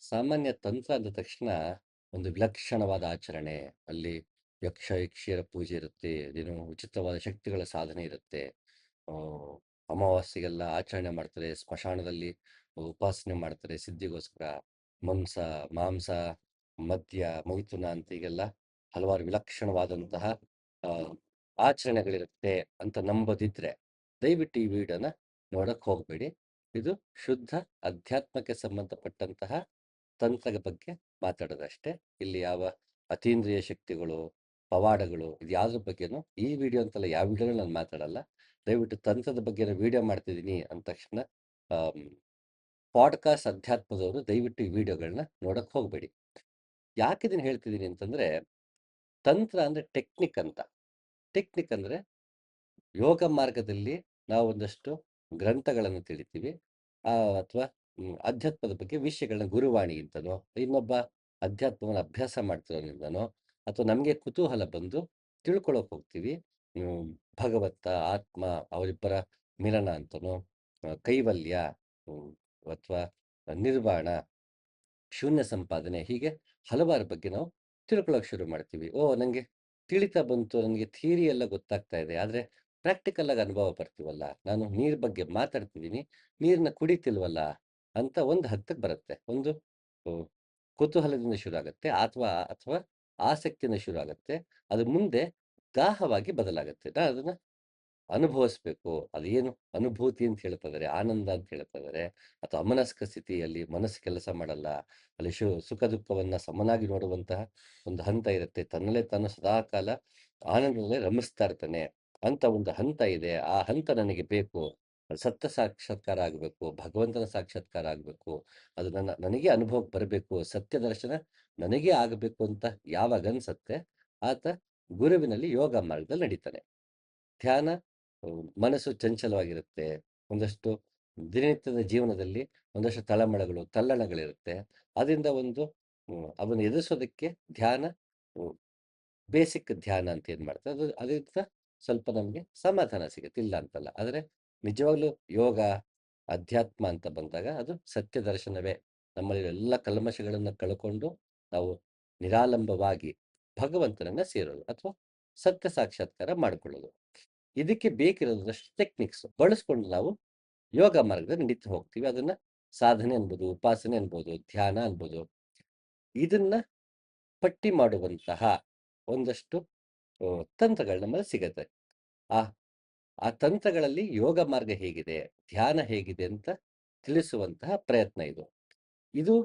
ಸಾಮಾನ್ಯ ತಂತ್ರ ಅಂದ ತಕ್ಷಣ ಒಂದು ವಿಲಕ್ಷಣವಾದ ಆಚರಣೆ. ಅಲ್ಲಿ ಯಕ್ಷ ಯಕ್ಷಿಯರ ಪೂಜೆ ಇರುತ್ತೆ, ಅದೇನೋ ವಿಚಿತ್ರವಾದ ಶಕ್ತಿಗಳ ಸಾಧನೆ ಇರುತ್ತೆ. ಆ, ಅಮಾವಾಸ್ಯೆಗೆಲ್ಲ ಆಚರಣೆ ಮಾಡ್ತಾರೆ, ಸ್ಮಶಾನದಲ್ಲಿ ಉಪಾಸನೆ ಮಾಡ್ತಾರೆ ಸಿದ್ಧಿಗೋಸ್ಕರ. ಮಾಂಸ ಮಾಂಸ ಮದ್ಯ ಮೈಥುನ ಅಂತ ಈಗೆಲ್ಲ ಹಲವಾರು ವಿಲಕ್ಷಣವಾದಂತಹ ಆ, ಆಚರಣೆಗಳಿರುತ್ತೆ ಅಂತ ನಂಬೋದಿದ್ರೆ ದಯವಿಟ್ಟು ಈ ವಿಡಿಯೋನ ನೋಡಕ್ ಹೋಗ್ಬೇಡಿ. ಇದು ಶುದ್ಧ ಅಧ್ಯಾತ್ಮಕ್ಕೆ ಸಂಬಂಧಪಟ್ಟಂತಹ ತಂತ್ರದ ಬಗ್ಗೆ ಮಾತಾಡೋದಷ್ಟೇ. ಇಲ್ಲಿ ಯಾವ ಅತೀಂದ್ರಿಯ ಶಕ್ತಿಗಳು, ಪವಾಡಗಳು, ಇದು ಯಾವ್ದ್ರ ಬಗ್ಗೆನೂ ಈ ವಿಡಿಯೋ ಅಂತಲ್ಲ, ಯಾವ ವಿಡಿಯೋನೂ ನಾನು ಮಾತಾಡಲ್ಲ. ದಯವಿಟ್ಟು ತಂತ್ರದ ಬಗ್ಗೆ ವಿಡಿಯೋ ಮಾಡ್ತಿದ್ದೀನಿ ಅಂದ ತಕ್ಷಣ ಪಾಡ್ಕಾಸ್ಟ್ ಅಧ್ಯಾತ್ಮದವರು ದಯವಿಟ್ಟು ಈ ವಿಡಿಯೋಗಳನ್ನ ನೋಡಕ್ ಹೋಗ್ಬೇಡಿ. ಯಾಕೆ ಇದನ್ನ ಹೇಳ್ತಿದ್ದೀನಿ ಅಂತಂದ್ರೆ, ತಂತ್ರ ಅಂದ್ರೆ ಟೆಕ್ನಿಕ್ ಅಂತ. ಟೆಕ್ನಿಕ್ ಅಂದ್ರೆ ಯೋಗ ಮಾರ್ಗದಲ್ಲಿ ನಾವು ಒಂದಷ್ಟು ಗ್ರಂಥಗಳನ್ನು ತಿಳಿತೀವಿ, ಅಥವಾ ಅಧ್ಯಾತ್ಮದ ಬಗ್ಗೆ ವಿಷಯಗಳನ್ನ ಗುರುವಾಣಿ ಅಂತನೋ, ಇನ್ನೊಬ್ಬ ಅಧ್ಯಾತ್ಮವನ್ನು ಅಭ್ಯಾಸ ಮಾಡ್ತಿರೋದ್ರಿಂದನೋ, ಅಥವಾ ನಮಗೆ ಕುತೂಹಲ ಬಂದು ತಿಳ್ಕೊಳಕ್ ಹೋಗ್ತೀವಿ. ಹ್ಮ್, ಭಗವಂತ ಆತ್ಮ ಅವರಿಬ್ಬರ ಮಿಲನ ಅಂತನೋ, ಕೈವಲ್ಯ, ಅಥವಾ ನಿರ್ವಾಣ, ಶೂನ್ಯ ಸಂಪಾದನೆ, ಹೀಗೆ ಹಲವಾರು ಬಗ್ಗೆ ನಾವು ತಿಳ್ಕೊಳಕ್ ಶುರು ಮಾಡ್ತೀವಿ. ಓ, ನನಗೆ ತಿಳಿತಾ ಬಂತು, ನನಗೆ ಥಿಯರಿ ಎಲ್ಲ ಗೊತ್ತಾಗ್ತಾ ಇದೆ, ಆದರೆ ಪ್ರಾಕ್ಟಿಕಲ್ ಆಗಿ ಅನುಭವ ಬರ್ತೀವಲ್ಲ, ನಾನು ನೀರ್ ಬಗ್ಗೆ ಮಾತಾಡ್ತಿದ್ದೀನಿ, ನೀರನ್ನ ಕುಡಿತಿಲ್ವಲ್ಲ ಅಂತ ಒಂದು ಹಂತಕ್ಕೆ ಬರುತ್ತೆ. ಒಂದು ಆ, ಕುತೂಹಲದಿಂದ ಶುರು ಆಗುತ್ತೆ, ಅಥವಾ ಅಥವಾ ಆಸಕ್ತಿಯಿಂದ ಶುರು ಆಗುತ್ತೆ. ಅದು ಮುಂದೆ ದಾಹವಾಗಿ ಬದಲಾಗುತ್ತೆ. ಅದನ್ನ ಅನುಭವಿಸ್ಬೇಕು. ಅದೇನು ಅನುಭೂತಿ ಅಂತ ಹೇಳ್ತಾ ಇದ್ದಾರೆ, ಆನಂದ ಅಂತ ಹೇಳ್ತಾ ಇದ್ದಾರೆ, ಅಥವಾ ಅಮನಸ್ಕ ಸ್ಥಿತಿಯಲ್ಲಿ ಮನಸ್ಸು ಕೆಲಸ ಮಾಡಲ್ಲ, ಅಲ್ಲಿ ಸುಖ ದುಃಖವನ್ನ ಸಮನಾಗಿ ನೋಡುವಂತಹ ಒಂದು ಹಂತ ಇರುತ್ತೆ. ತನ್ನಲ್ಲೇ ತಾನು ಸದಾಕಾಲ ಆನಂದದಲ್ಲೇ ರಮಿಸ್ತಾ ಇರ್ತಾನೆ ಅಂತ ಒಂದು ಹಂತ ಇದೆ. ಆ ಹಂತ ನನಗೆ ಬೇಕು. ಸತ್ಯ ಸಾಕ್ಷಾತ್ಕಾರ ಆಗಬೇಕು, ಭಗವಂತನ ಸಾಕ್ಷಾತ್ಕಾರ ಆಗಬೇಕು, ಅದು ನನಗೆ ಅನುಭವಕ್ಕೆ ಬರಬೇಕು, ಸತ್ಯ ದರ್ಶನ ನನಗೇ ಆಗಬೇಕು ಅಂತ ಯಾವಾಗ ಅನ್ಸತ್ತೆ, ಆತ ಗುರುವಿನಲ್ಲಿ ಯೋಗ ಮಾರ್ಗದಲ್ಲಿ ನಡೀತಾನೆ. ಧ್ಯಾನ, ಮನಸ್ಸು ಚಂಚಲವಾಗಿರುತ್ತೆ. ಒಂದಷ್ಟು ದಿನನಿತ್ಯದ ಜೀವನದಲ್ಲಿ ಒಂದಷ್ಟು ತಳಮಳಗಳು, ತಲ್ಲಣಗಳಿರುತ್ತೆ. ಅದರಿಂದ ಒಂದು ಅವನ್ನ ಎದುರಿಸೋದಕ್ಕೆ ಧ್ಯಾನ, ಬೇಸಿಕ್ ಧ್ಯಾನ ಅಂತ ಏನ್ ಮಾಡ್ತಾರೆ, ಅದರಿಂದ ಸ್ವಲ್ಪ ನಮಗೆ ಸಮಾಧಾನ ಸಿಗುತ್ತೆ, ಇಲ್ಲ ಅಂತಲ್ಲ. ಆದರೆ ನಿಜವಾಗ್ಲೂ ಯೋಗ, ಅಧ್ಯಾತ್ಮ ಅಂತ ಬಂದಾಗ ಅದು ಸತ್ಯ ದರ್ಶನವೇ. ನಮ್ಮಲ್ಲಿ ಎಲ್ಲ ಕಲ್ಮಶಗಳನ್ನು ಕಳ್ಕೊಂಡು ನಾವು ನಿರಾಲಂಬವಾಗಿ ಭಗವಂತನನ್ನ ಸೇರೋದು, ಅಥವಾ ಸತ್ಯ ಸಾಕ್ಷಾತ್ಕಾರ ಮಾಡಿಕೊಳ್ಳೋದು. ಇದಕ್ಕೆ ಬೇಕಿರೋದಷ್ಟು ಟೆಕ್ನಿಕ್ಸ್ ಬಳಸ್ಕೊಂಡು ನಾವು ಯೋಗ ಮಾರ್ಗದಲ್ಲಿ ನಡೀತಾ ಹೋಗ್ತೀವಿ. ಅದನ್ನ ಸಾಧನೆ ಅನ್ಬೋದು, ಉಪಾಸನೆ ಅನ್ಬೋದು, ಧ್ಯಾನ ಅನ್ಬೋದು. ಇದನ್ನ ಪಟ್ಟಿ ಮಾಡುವಂತಹ ಒಂದಷ್ಟು ತಂತ್ರಗಳು ನಮ್ಮಲ್ಲಿ ಸಿಗತ್ತೆ. ಆ ಆ ತಂತ್ರಗಳಲ್ಲಿ ಯೋಗ ಮಾರ್ಗ ಹೇಗಿದೆ, ಧ್ಯಾನ ಹೇಗಿದೆ ಅಂತ ತಿಳಿಸುವಂತಹ ಪ್ರಯತ್ನ ಇದು. ಇದು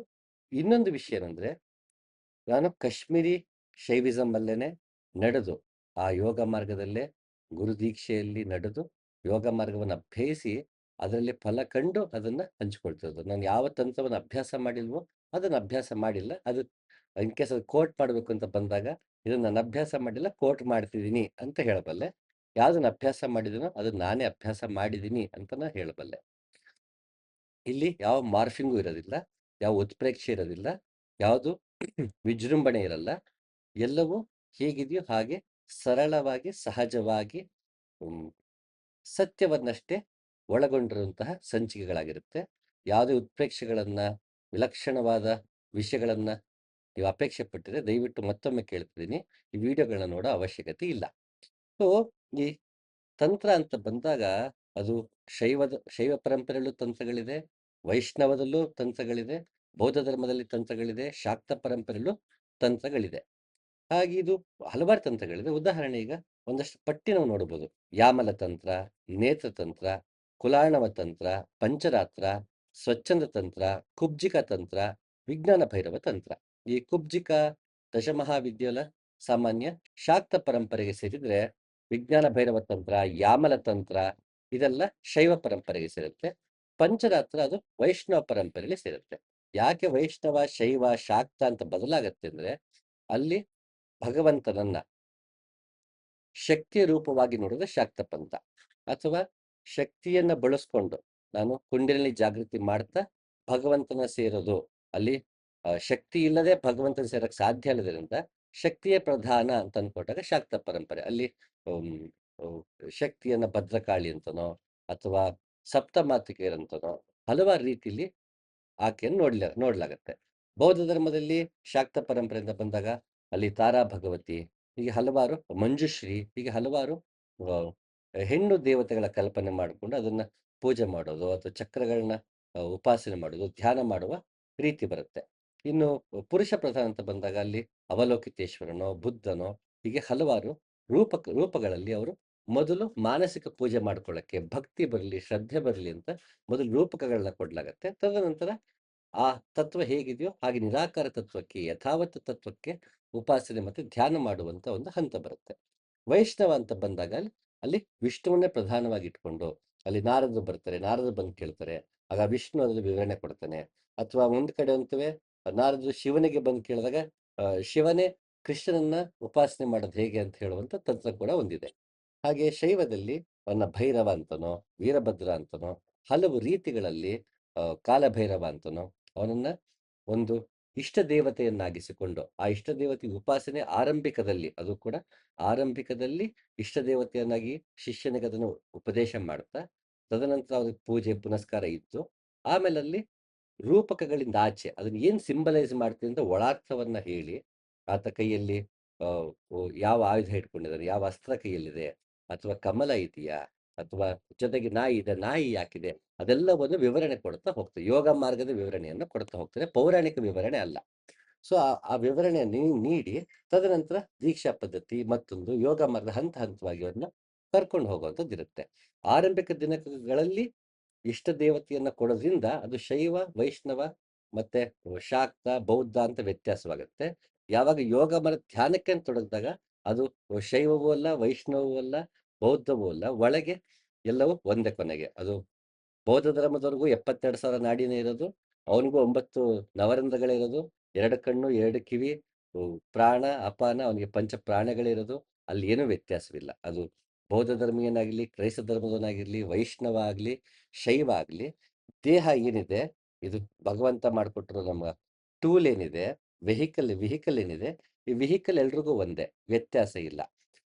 ಇನ್ನೊಂದು ವಿಷಯ ಏನಂದ್ರೆ, ನಾನು ಕಾಶ್ಮೀರಿ ಶೈವಿಸಮ್ ಅಲ್ಲೇನೆ ನಡೆದು, ಆ ಯೋಗ ಮಾರ್ಗದಲ್ಲೇ ಗುರು ದೀಕ್ಷೆಯಲ್ಲಿ ನಡೆದು ಯೋಗ ಮಾರ್ಗವನ್ನು ಅಭ್ಯಯಿಸಿ ಅದರಲ್ಲಿ ಫಲ ಕಂಡು ಅದನ್ನ ಹಂಚಿಕೊಳ್ತಿರೋದು. ನಾನು ಯಾವ ತಂತ್ರವನ್ನು ಅಭ್ಯಾಸ ಮಾಡಿಲ್ವೋ ಅದನ್ನ ಅಭ್ಯಾಸ ಮಾಡಿಲ್ಲ. ಅದು ಇನ್ ಕೇಸ್ ಅದು ಕೋಟ್ ಮಾಡಬೇಕು ಅಂತ ಬಂದಾಗ, ಇದನ್ನ ನಾನು ಅಭ್ಯಾಸ ಮಾಡಿಲ್ಲ, ಕೋಟ್ ಮಾಡ್ತಿದ್ದೀನಿ ಅಂತ ಹೇಳಬಲ್ಲೆ. ಯಾವ್ದನ್ನ ಅಭ್ಯಾಸ ಮಾಡಿದೀನೋ ಅದನ್ನ ನಾನೇ ಅಭ್ಯಾಸ ಮಾಡಿದ್ದೀನಿ ಅಂತ ನಾ ಹೇಳಬಲ್ಲೆ. ಇಲ್ಲಿ ಯಾವ ಮಾರ್ಫಿಂಗು ಇರೋದಿಲ್ಲ, ಯಾವ ಉತ್ಪ್ರೇಕ್ಷೆ ಇರೋದಿಲ್ಲ, ಯಾವುದು ವಿಜೃಂಭಣೆ ಇರಲ್ಲ. ಎಲ್ಲವೂ ಹೇಗಿದೆಯೋ ಹಾಗೆ ಸರಳವಾಗಿ, ಸಹಜವಾಗಿ, ಹ್ಮ್, ಸತ್ಯವನ್ನಷ್ಟೇ ಒಳಗೊಂಡಿರುವಂತಹ ಸಂಚಿಕೆಗಳಾಗಿರುತ್ತೆ. ಯಾವುದೇ ಉತ್ಪ್ರೇಕ್ಷೆಗಳನ್ನ, ವಿಲಕ್ಷಣವಾದ ವಿಷಯಗಳನ್ನ ನೀವು ಅಪೇಕ್ಷೆ ಪಟ್ಟಿದ್ರೆ ದಯವಿಟ್ಟು ಮತ್ತೊಮ್ಮೆ ಕೇಳ್ತಿದ್ದೀನಿ, ಈ ವಿಡಿಯೋಗಳನ್ನ ನೋಡೋ ಅವಶ್ಯಕತೆ ಇಲ್ಲ. ಸೊ ಈ ತಂತ್ರ ಅಂತ ಬಂದಾಗ, ಅದು ಶೈವ ಪರಂಪರೆಯಲ್ಲೂ ತಂತ್ರಗಳಿದೆ, ವೈಷ್ಣವದಲ್ಲೂ ತಂತ್ರಗಳಿದೆ, ಬೌದ್ಧ ಧರ್ಮದಲ್ಲಿ ತಂತ್ರಗಳಿದೆ, ಶಾಕ್ತ ಪರಂಪರೆಯಲ್ಲೂ ತಂತ್ರಗಳಿದೆ. ಹಾಗೆ ಇದು ಹಲವಾರು ತಂತ್ರಗಳಿದೆ. ಉದಾಹರಣೆ ಈಗ ಒಂದಷ್ಟು ಪಟ್ಟಿ ನಾವು ನೋಡಬಹುದು. ಯಾಮಲ ತಂತ್ರ, ನೇತ್ರ ತಂತ್ರ, ಕುಲಾರ್ಣವ ತಂತ್ರ, ಪಂಚರಾತ್ರ, ಸ್ವಚ್ಛಂದ ತಂತ್ರ, ಕುಬ್ಜಿಕ ತಂತ್ರ, ವಿಜ್ಞಾನ ಭೈರವ ತಂತ್ರ. ಈ ಕುಬ್ಜಿಕ ದಶಮಹಾವಿದ್ಯಲ ಸಾಮಾನ್ಯ ಶಾಕ್ತ ಪರಂಪರೆಗೆ ಸೇರಿದ್ರೆ, ವಿಜ್ಞಾನ ಭೈರವ ತಂತ್ರ, ಯಾಮಲ ತಂತ್ರ ಇದೆಲ್ಲ ಶೈವ ಪರಂಪರೆಗೆ ಸೇರುತ್ತೆ. ಪಂಚರಾತ್ರ ಅದು ವೈಷ್ಣವ ಪರಂಪರೆಯಲ್ಲಿ ಸೇರುತ್ತೆ. ಯಾಕೆ ವೈಷ್ಣವ, ಶೈವ, ಶಾಕ್ತ ಅಂತ ಬದಲಾಗತ್ತೆ ಅಂದ್ರೆ, ಅಲ್ಲಿ ಭಗವಂತನನ್ನ ಶಕ್ತಿಯ ರೂಪವಾಗಿ ನೋಡಿದ್ರೆ ಶಾಕ್ತ ಪಂಥ, ಅಥವಾ ಶಕ್ತಿಯನ್ನ ಬಳಸ್ಕೊಂಡು ನಾನು ಕುಂಡಲಿನಿ ಜಾಗೃತಿ ಮಾಡ್ತಾ ಭಗವಂತನ ಸೇರೋದು. ಅಲ್ಲಿ ಶಕ್ತಿ ಇಲ್ಲದೆ ಭಗವಂತನ ಸೇರಕ್ಕೆ ಸಾಧ್ಯ ಇಲ್ಲದ್ರಿಂದ ಶಕ್ತಿಯೇ ಪ್ರಧಾನ ಅಂತ ಅನ್ಕೊಂಡಾಗ ಶಾಕ್ತ ಪರಂಪರೆ. ಅಲ್ಲಿ ಹ್ಮ್, ಹ್ಮ್, ಶಕ್ತಿಯನ್ನ ಭದ್ರಕಾಳಿ ಅಂತನೋ, ಅಥವಾ ಸಪ್ತ ಮಾತೃಕೆಯರಂತನೋ ಹಲವಾರು ರೀತಿಯಲ್ಲಿ ಆಕೆಯನ್ನು ನೋಡ್ಲಾಗತ್ತೆ. ಬೌದ್ಧ ಧರ್ಮದಲ್ಲಿ ಶಾಕ್ತ ಪರಂಪರೆಯಿಂದ ಬಂದಾಗ ಅಲ್ಲಿ ತಾರಾ ಭಗವತಿ, ಹೀಗೆ ಹಲವಾರು ಮಂಜುಶ್ರೀ, ಹೀಗೆ ಹಲವಾರು ಅ, ಹೆಣ್ಣು ದೇವತೆಗಳ ಕಲ್ಪನೆ ಮಾಡಿಕೊಂಡು ಅದನ್ನ ಪೂಜೆ ಮಾಡೋದು ಅಥವಾ ಚಕ್ರಗಳನ್ನ ಉಪಾಸನೆ ಮಾಡೋದು, ಧ್ಯಾನ ಮಾಡುವ ರೀತಿ ಬರುತ್ತೆ. ಇನ್ನು ಪುರುಷ ಪ್ರಧಾನ ಅಂತ ಬಂದಾಗ ಅಲ್ಲಿ ಅವಲೋಕಿತೇಶ್ವರನೋ, ಬುದ್ಧನೋ ಹೀಗೆ ಹಲವಾರು ರೂಪಗಳಲ್ಲಿ ಅವರು ಮೊದಲು ಮಾನಸಿಕ ಪೂಜೆ ಮಾಡ್ಕೊಳ್ಳಕ್ಕೆ ಭಕ್ತಿ ಬರಲಿ, ಶ್ರದ್ಧೆ ಬರಲಿ ಅಂತ ಮೊದಲು ರೂಪಕಗಳನ್ನ ಕೊಡ್ಲಾಗತ್ತೆ. ತದನಂತರ ಆ ತತ್ವ ಹೇಗಿದೆಯೋ ಹಾಗೆ ನಿರಾಕಾರ ತತ್ವಕ್ಕೆ, ಯಥಾವತ್ ತತ್ವಕ್ಕೆ ಉಪಾಸನೆ ಮತ್ತೆ ಧ್ಯಾನ ಮಾಡುವಂತ ಒಂದು ಹಂತ ಬರುತ್ತೆ. ವೈಷ್ಣವ ಅಂತ ಬಂದಾಗ ಅಲ್ಲಿ ವಿಷ್ಣುವನ್ನೇ ಪ್ರಧಾನವಾಗಿ ಇಟ್ಕೊಂಡು ಅಲ್ಲಿ ನಾರದರು ಬರ್ತಾರೆ, ನಾರದರು ಬಂದು ಕೇಳ್ತಾರೆ, ಆಗ ವಿಷ್ಣು ಅದ್ರ ವಿವರಣೆ ಕೊಡ್ತಾನೆ. ಅಥವಾ ಒಂದು ಕಡೆ ಅಂತವೇ ನಾರದರು ಶಿವನಿಗೆ ಬಂದು ಕೇಳಿದಾಗ ಶಿವನೇ ಕೃಷ್ಣನನ್ನ ಉಪಾಸನೆ ಮಾಡೋದು ಹೇಗೆ ಅಂತ ಹೇಳುವಂತ ತಂತ್ರ ಕೂಡ ಒಂದಿದೆ. ಹಾಗೆ ಶೈವದಲ್ಲಿ ಅವನ ಭೈರವ ಅಂತನೋ, ವೀರಭದ್ರ ಅಂತನೋ ಹಲವು ರೀತಿಗಳಲ್ಲಿ ಕಾಲಭೈರವ ಅಂತನೋ ಅವನನ್ನ ಒಂದು ಇಷ್ಟ ದೇವತೆಯನ್ನಾಗಿಸಿಕೊಂಡು, ಆ ಇಷ್ಟ ದೇವತೆ ಉಪಾಸನೆ ಆರಂಭಿಕದಲ್ಲಿ ಅದು ಕೂಡ ಆರಂಭಿಕದಲ್ಲಿ ಇಷ್ಟ ದೇವತೆಯನ್ನಾಗಿ ಶಿಷ್ಯನಿಗೆ ಅದನ್ನು ಉಪದೇಶ ಮಾಡ್ತಾ, ತದನಂತರ ಅವ್ರಿಗೆ ಪೂಜೆ ಪುನಸ್ಕಾರ ಇತ್ತು. ಆಮೇಲೆ ಅಲ್ಲಿ ರೂಪಕಗಳಿಂದ ಆಚೆ ಅದನ್ನ ಏನ್ ಸಿಂಬಲೈಸ್ ಮಾಡ್ತೀನಿ ಅಂತ ಒಳಾರ್ಥವನ್ನ ಹೇಳಿ, ಆತ ಕೈಯಲ್ಲಿ ಯಾವ ಆಯುಧ ಇಟ್ಕೊಂಡಿದ್ದಾನೆ, ಯಾವ ಅಸ್ತ್ರ ಕೈಯಲ್ಲಿದೆ, ಅಥವಾ ಕಮಲ ಇದೆಯಾ, ಅಥವಾ ಜೊತೆಗೆ ನಾಯಿ ಇದೆ, ನಾಯಿ ಯಾಕಿದೆ, ಅದೆಲ್ಲವನ್ನು ವಿವರಣೆ ಕೊಡ್ತಾ ಹೋಗ್ತದೆ. ಯೋಗ ಮಾರ್ಗದ ವಿವರಣೆಯನ್ನು ಕೊಡ್ತಾ ಹೋಗ್ತದೆ, ಪೌರಾಣಿಕ ವಿವರಣೆ ಅಲ್ಲ. ಸೊ ಆ ವಿವರಣೆಯನ್ನು ನೀಡಿ ತದನಂತರ ದೀಕ್ಷಾ ಪದ್ಧತಿ ಮತ್ತೊಂದು ಯೋಗ ಮಾರ್ಗದ ಹಂತ ಹಂತವಾಗಿ ಅವ್ರನ್ನ ಕರ್ಕೊಂಡು ಹೋಗುವಂಥದ್ದಿರುತ್ತೆ. ಆರಂಭಿಕ ದಿನಗಳಲ್ಲಿ ಇಷ್ಟ ದೇವತೆಯನ್ನ ಕೊಡೋದ್ರಿಂದ ಅದು ಶೈವ, ವೈಷ್ಣವ ಮತ್ತೆ ಶಾಕ್ತ, ಬೌದ್ಧ ಅಂತ ವ್ಯತ್ಯಾಸವಾಗುತ್ತೆ. ಯಾವಾಗ ಯೋಗ ಧ್ಯಾನಕ್ಕೆ ಅಂತ ತೊಡಗಿದಾಗ ಅದು ಶೈವವೂ ಅಲ್ಲ, ವೈಷ್ಣವವೂ ಅಲ್ಲ, ಬೌದ್ಧವೂ ಅಲ್ಲ, ಒಳಗೆ ಎಲ್ಲವೂ ಒಂದೇ ಕೊನೆಗೆ. ಅದು ಬೌದ್ಧ ಧರ್ಮದವರೆಗೂ 72,000 ನಾಡಿನೇ ಇರೋದು. ಅವನಿಗೂ 9 ನವರಂಧ್ರಗಳಿರೋದು, 2 ಕಣ್ಣು, 2 ಕಿವಿ, ಪ್ರಾಣ, ಅಪಾನ, ಅವನಿಗೆ ಪಂಚ ಪ್ರಾಣಗಳಿರೋದು. ಅಲ್ಲಿ ಏನೂ ವ್ಯತ್ಯಾಸವಿಲ್ಲ. ಅದು ಬೌದ್ಧ ಧರ್ಮೀಯನಾಗಿರ್ಲಿ, ಕ್ರೈಸ್ತ ಧರ್ಮದವನಾಗಿರ್ಲಿ, ವೈಷ್ಣವ ಆಗ್ಲಿ, ಶೈವ ಆಗ್ಲಿ, ದೇಹ ಏನಿದೆ, ಇದು ಭಗವಂತ ಮಾಡಿಕೊಟ್ಟಿರೋ ನಮ್ಮ ಟೂಲ್ ಏನಿದೆ, ವೆಹಿಕಲ್ ಏನಿದೆ, ಈ ವೆಹಿಕಲ್ ಎಲ್ರಿಗೂ ಒಂದೇ, ವ್ಯತ್ಯಾಸ ಇಲ್ಲ.